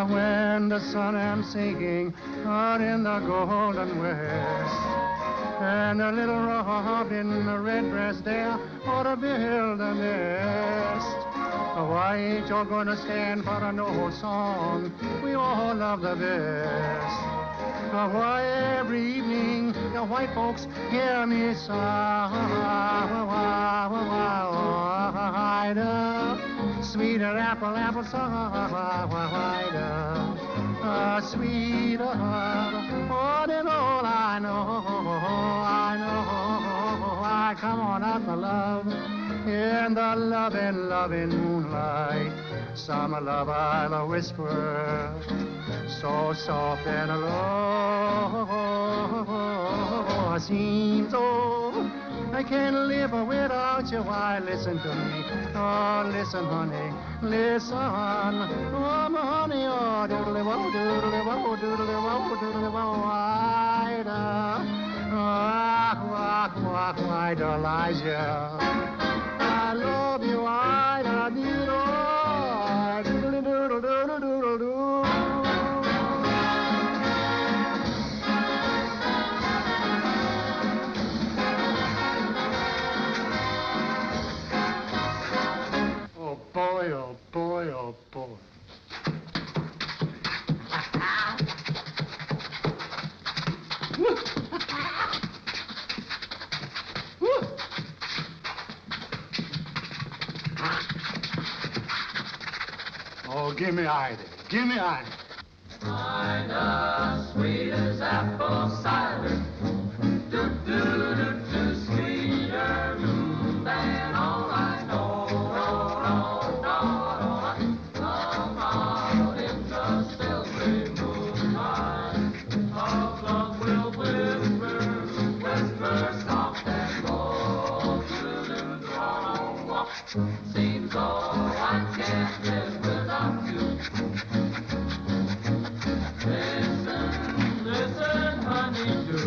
[SPEAKER 5] When the sun am sinking out in the golden west, and a little robin in the red breast there ought to build a nest. Why ain't you gonna stand for an old song we all love the best? Why every evening the white folks hear me sigh, sweeter apple, apple cider, sweeter more than all I know. I come on out my love in the loving moonlight. Summer love I'll whisper so soft and low. Seems I can't live without you. Why, listen to me. Oh, listen, honey. Listen. Oh, my honey. Oh, doodly-wo, doodly-wo, doodly-wo, doodly-wo. Ida, Elijah. I love you, Ida, doodle, doodle, doodle, doodle, doodle. Oh boy, oh boy, oh boy. Oh, give me Ida. Give me Ida.
[SPEAKER 22] Ida, sweet as apple cider. Do, sweeter than all I know. Come out in the silvery moonlight. Of love will whisper soft and low. Seems though I can't live without you. Listen, honey, do.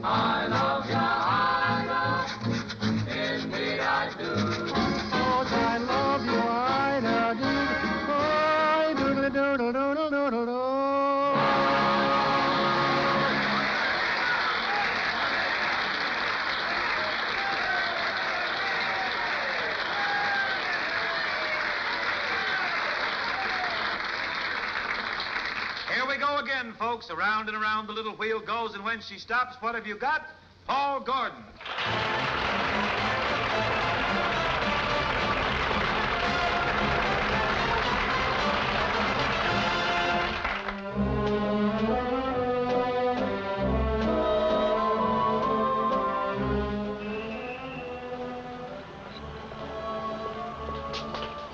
[SPEAKER 22] I love ya, Ida. Indeed I do.
[SPEAKER 5] Oh, I love you, Ida. Oh, doodle, doodle, doodle, doodle, doodle.
[SPEAKER 1] Here we go again, folks. Around and around the little wheel goes, and when she stops, what have you got? Paul Gordon.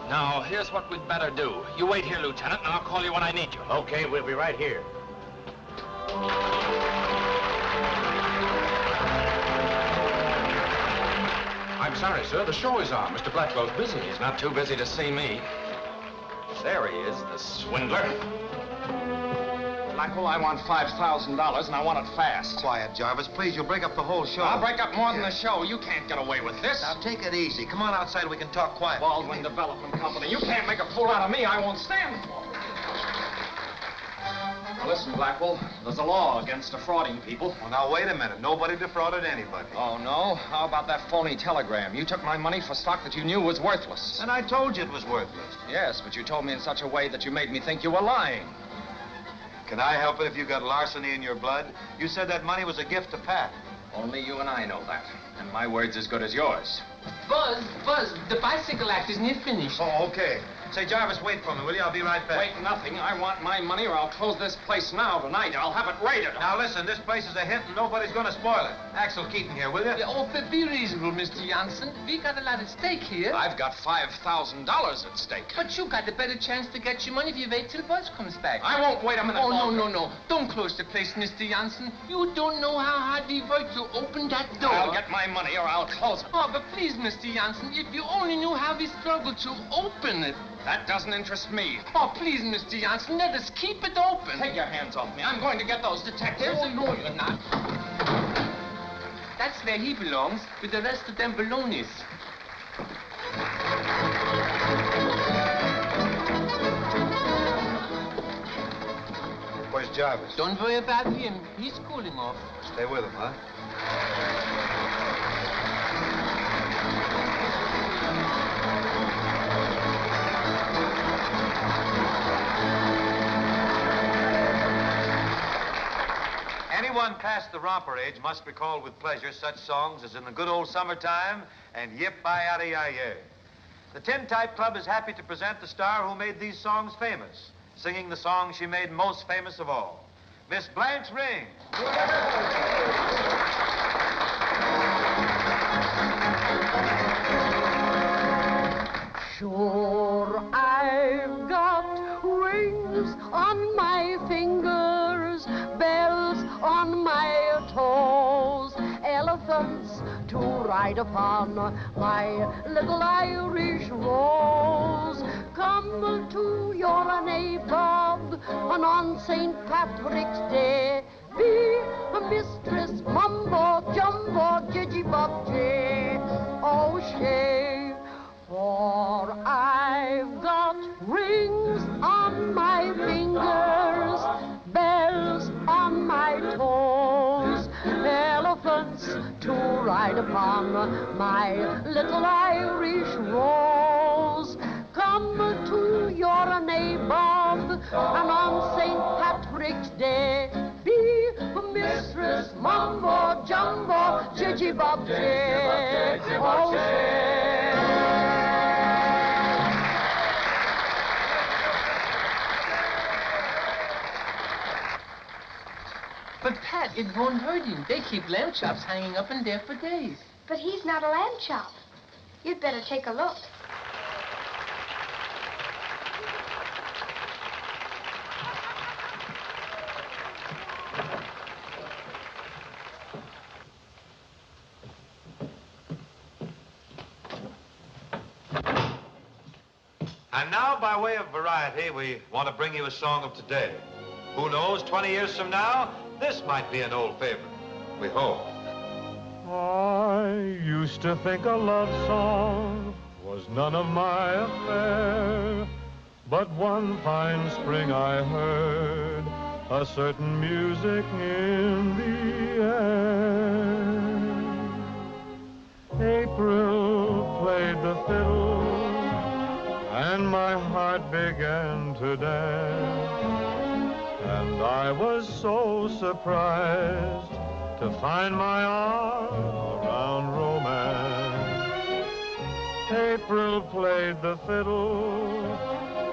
[SPEAKER 3] Now, here's what we'd better do. You wait here, Lieutenant, and I'll call you when I need you.
[SPEAKER 10] Okay, we'll be right here.
[SPEAKER 3] I'm sorry, sir. The show is on. Mr. Blackwell's busy. He's not too busy to see me. There he is, the swindler. Blackwell. I want $5,000, and I want it fast.
[SPEAKER 20] Quiet, Jarvis. Please, you'll break up the whole show.
[SPEAKER 3] I'll break up more than the show. You can't get away with this.
[SPEAKER 20] Now, take it easy. Come on outside. We can talk quiet.
[SPEAKER 3] Baldwin Development Company. You can't make a fool out of me. I won't stand for it. Now, listen, Blackwell, there's a law against defrauding people.
[SPEAKER 20] Well, now, wait a minute. Nobody defrauded anybody.
[SPEAKER 3] Oh, no? How about that phony telegram? You took my money for stock that you knew was worthless.
[SPEAKER 20] And I told you it was worthless.
[SPEAKER 3] Yes, but you told me in such a way that you made me think you were lying.
[SPEAKER 20] Can I help it if you got larceny in your blood? You said that money was a gift to Pat.
[SPEAKER 3] Only you and I know that. And my word's as good as yours.
[SPEAKER 4] Buzz, the bicycle act isn't it finished?
[SPEAKER 20] Oh, okay. Say, Jarvis, wait for me, will you? I'll be right back.
[SPEAKER 3] Wait, nothing. I want my money or I'll close this place now, tonight. I'll have it raided.
[SPEAKER 20] Now, listen, this place is a hit and nobody's going to spoil it. Axel Keaton here, will you?
[SPEAKER 4] Yeah, oh, but be reasonable, Mr. Jansen. We got a lot at stake here.
[SPEAKER 3] I've got $5,000 at stake.
[SPEAKER 4] But you got a better chance to get your money if you wait till Buzz comes back.
[SPEAKER 3] I won't wait a minute longer.
[SPEAKER 4] No. Don't close the place, Mr. Jansen. You don't know how hard we worked to open that door.
[SPEAKER 3] I'll get my money or I'll close it.
[SPEAKER 4] Oh, but please, Mr. Jansen, if you only knew how we struggled to open it.
[SPEAKER 3] That doesn't interest me.
[SPEAKER 4] Oh, please, Mr. Jansen, let us keep it open.
[SPEAKER 3] Take your hands off me. I'm going to get those detectives.
[SPEAKER 4] Oh, no, you're not. That's where he belongs, with the rest of them balonies.
[SPEAKER 20] Where's Jarvis?
[SPEAKER 4] Don't worry about him. He's cooling off.
[SPEAKER 20] Stay with him, huh? Anyone past the romper age must recall with pleasure such songs as In the Good Old Summertime and Yip-Bi-Yaddy-Yi-Yi. The Tin Type Club is happy to present the star who made these songs famous, singing the song she made most famous of all, Miss Blanche Ring.
[SPEAKER 17] Sure, I've got rings on my fingers, bells on my toes, elephants to ride upon my little Irish rose. Come to your nabob on St. Patrick's Day, be a mistress, mumbo, jumbo, jidgy, bob, jay, O'Shea. For I've got rings on my fingers, bells on my toes, elephants to ride upon my little Irish rose. Come to your nabob and on St. Patrick's Day, be a mistress, mumbo, jumbo, jidgy, bob, jay, O'Shea.
[SPEAKER 4] But, Pat, it won't hurt him. They keep lamb chops hanging up in there for days.
[SPEAKER 2] But he's not a lamb chop. You'd better take a look.
[SPEAKER 1] And now, by way of variety, we want to bring you a song of today. Who knows, 20 years from now, this might be an old favorite. We hope.
[SPEAKER 5] I used to think a love song was none of my affair, but one fine spring I heard a certain music in the air. April played the fiddle, and my heart began to dance. And I was so surprised to find my arm around romance. April played the fiddle,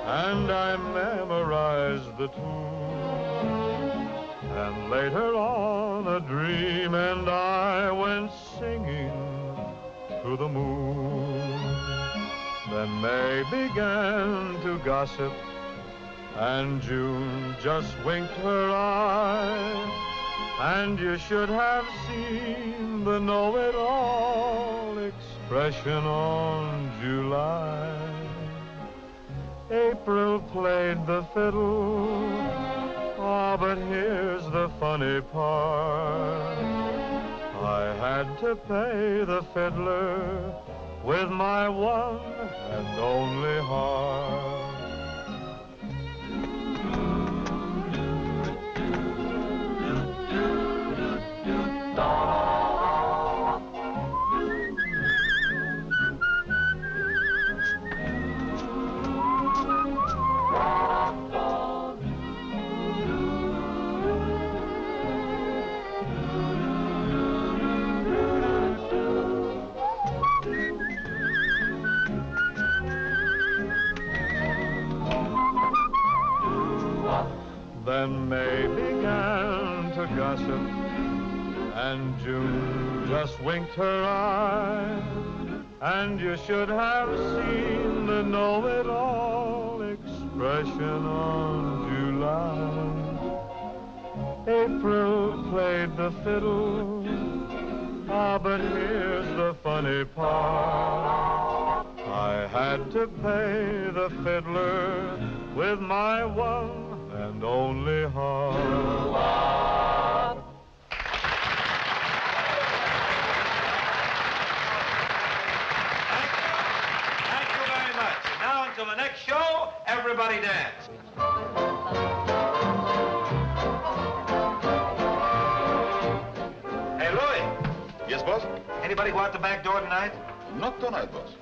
[SPEAKER 5] and I memorized the tune. And later on, a dream and I went singing to the moon. Then May began to gossip, and June just winked her eye, and you should have seen the know-it-all expression on July. April played the fiddle, Ah, but here's the funny part. I had to pay the fiddler with my one and only heart. Then May began to gossip, and June just winked her eye. And you should have seen the know-it-all expression on July. April played the fiddle, ah, but here's the funny part. I had to pay the fiddler with my one and only heart.
[SPEAKER 1] Thank you very much. Now, until the next show, everybody dance. Hey, Louie.
[SPEAKER 21] Yes, boss?
[SPEAKER 1] Anybody go out the back door tonight?
[SPEAKER 21] Not tonight, boss.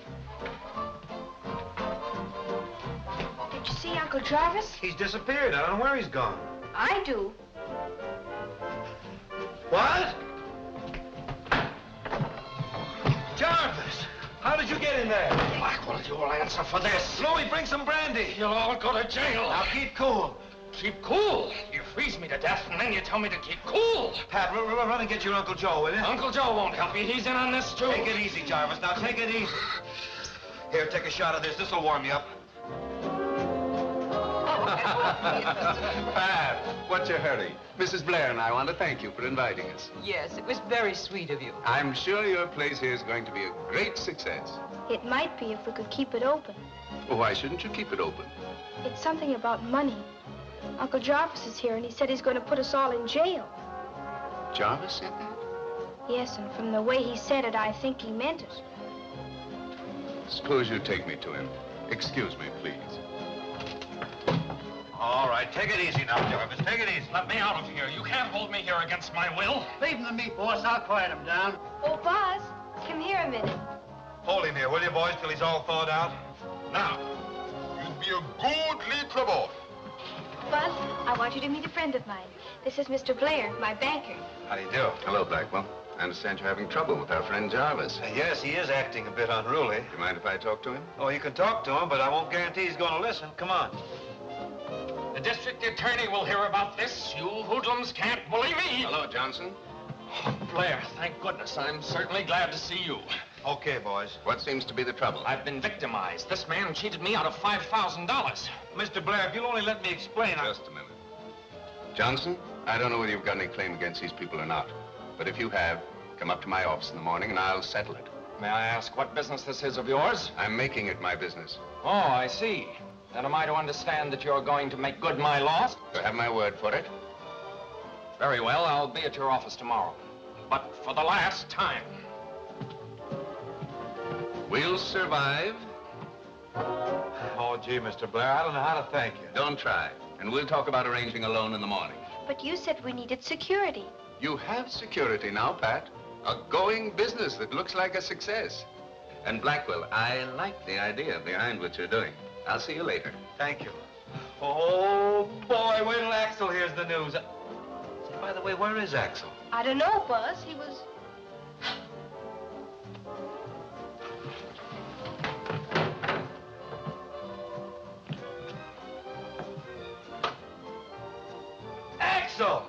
[SPEAKER 2] Did you see Uncle Jarvis?
[SPEAKER 1] He's disappeared. I don't know where he's gone.
[SPEAKER 2] I do.
[SPEAKER 1] What? Jarvis! How did you get in there?
[SPEAKER 16] Blackwell, you'll answer for this.
[SPEAKER 1] Louie, bring some brandy.
[SPEAKER 16] You'll all go to jail.
[SPEAKER 1] Now keep cool.
[SPEAKER 16] Keep cool? You freeze me to death, and then you tell me to keep cool.
[SPEAKER 1] Pat, run and get your Uncle Joe, will you?
[SPEAKER 16] Uncle Joe won't help you. He's in on this, too.
[SPEAKER 1] Take it easy, Jarvis. Now, take it easy. Here, take a shot of this. This'll warm you up.
[SPEAKER 19] Pat, what's your hurry? Mrs. Blair and I want to thank you for inviting us.
[SPEAKER 13] Yes, it was very sweet of you.
[SPEAKER 19] I'm sure your place here is going to be a great success.
[SPEAKER 2] It might be if we could keep it open.
[SPEAKER 19] Well, why shouldn't you keep it open?
[SPEAKER 2] It's something about money. Uncle Jarvis is here, and he said he's going to put us all in jail.
[SPEAKER 19] Jarvis said that?
[SPEAKER 2] Yes, and from the way he said it, I think he meant it.
[SPEAKER 19] Suppose you take me to him. Excuse me, please.
[SPEAKER 1] All right, take it easy now, Jarvis. Take it easy.
[SPEAKER 16] Let me out of here. You can't hold me here against my will.
[SPEAKER 8] Leave him to me, boss. I'll quiet him down.
[SPEAKER 2] Oh, Buzz, come here a minute.
[SPEAKER 1] Hold him here, will you, boys, till he's all thawed out?
[SPEAKER 21] Now, you be a good little boy.
[SPEAKER 2] Buzz, I want you to meet a friend of mine. This is Mr. Blair, my banker.
[SPEAKER 1] How do you do?
[SPEAKER 19] Hello, Blackwell. I understand you're having trouble with our friend Jarvis.
[SPEAKER 1] Yes, he is acting a bit unruly.
[SPEAKER 19] Do you mind if I talk to him?
[SPEAKER 1] Oh, you can talk to him, but I won't guarantee he's going to listen. Come on.
[SPEAKER 16] The district attorney will hear about this. You hoodlums can't bully me.
[SPEAKER 19] Hello, Johnson.
[SPEAKER 16] Oh, Blair, thank goodness. I'm certainly glad to see you.
[SPEAKER 1] Okay, boys.
[SPEAKER 19] What seems to be the trouble?
[SPEAKER 16] I've been victimized. This man cheated me out of $5,000.
[SPEAKER 1] Mr. Blair, if you'll only let me explain...
[SPEAKER 19] Just a minute. Johnson, I don't know whether you've got any claim against these people or not. But if you have, come up to my office in the morning and I'll settle it.
[SPEAKER 3] May I ask what business this is of yours?
[SPEAKER 19] I'm making it my business.
[SPEAKER 3] Oh, I see. Then am I to understand that you're going to make good my loss?
[SPEAKER 19] You have my word for it.
[SPEAKER 3] Very well, I'll be at your office tomorrow. But for the last time.
[SPEAKER 19] We'll survive.
[SPEAKER 1] Oh, gee, Mr. Blair, I don't know how to thank you.
[SPEAKER 19] Don't try. And we'll talk about arranging a loan in the morning.
[SPEAKER 2] But you said we needed security.
[SPEAKER 19] You have security now, Pat. A going business that looks like a success. And Blackwell, I like the idea behind what you're doing. I'll see you later.
[SPEAKER 1] Thank you. Oh, boy, wait till Axel hears the news. Say, by the way, where is Axel?
[SPEAKER 2] I don't know, Buzz. He was...
[SPEAKER 1] Axel!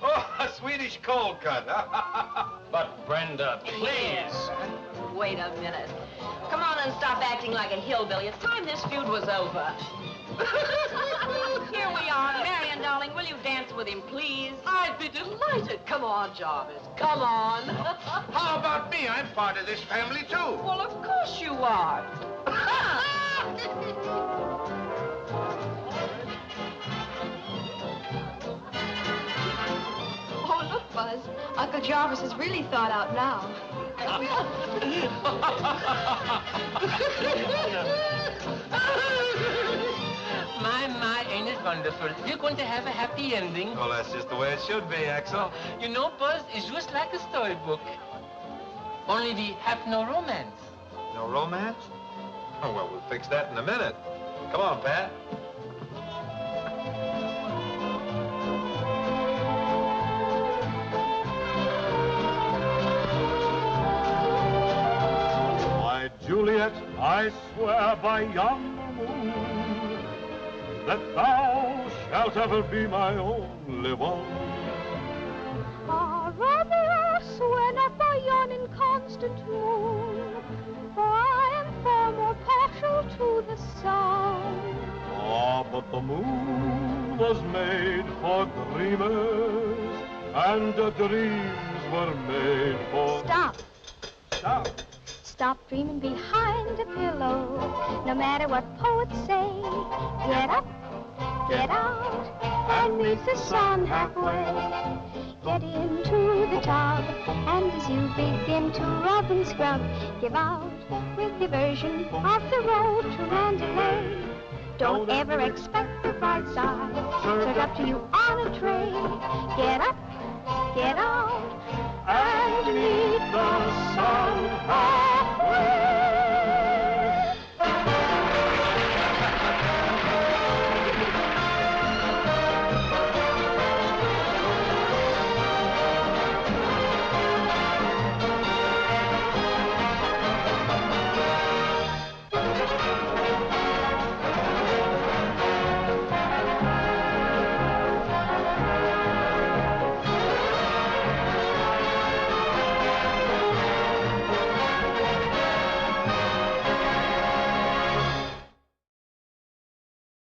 [SPEAKER 1] Oh, a Swedish cold cut.
[SPEAKER 3] But, Brenda, please.
[SPEAKER 11] Wait a minute. Come on and stop acting like a hillbilly. It's time this feud was over. Here we are. Marion, darling, will you dance with him, please?
[SPEAKER 13] I'd be delighted. Come on, Jarvis. Come on.
[SPEAKER 18] How about me? I'm part of this family, too.
[SPEAKER 13] Well, of course you are.
[SPEAKER 7] Oh, look, Buzz. Uncle Jarvis is really thought out now.
[SPEAKER 4] My, ain't it wonderful? You're going to have a happy ending.
[SPEAKER 9] Well, that's just the way it should be, Axel.
[SPEAKER 4] You know, Buzz, it's just like a storybook. Only we have no romance.
[SPEAKER 9] No romance? Oh, well, we'll fix that in a minute. Come on, Pat.
[SPEAKER 5] My Juliet, I swear by yonder moon that thou shalt ever be my only one.
[SPEAKER 17] Ah, rather I swear not by yon inconstant moon, for I am far more partial to the sun.
[SPEAKER 5] Ah, but the moon was made for dreamers, and the dreams were made for...
[SPEAKER 2] Stop.
[SPEAKER 5] Stop.
[SPEAKER 2] Stop dreaming behind a pillow, no matter what poets say. Get up, get out, and meet the sun halfway. Get into the tub, and as you begin to rub and scrub, give out with diversion of the road to Mandalay. Don't ever expect the bright side served up to you on a tray. Get up, get out.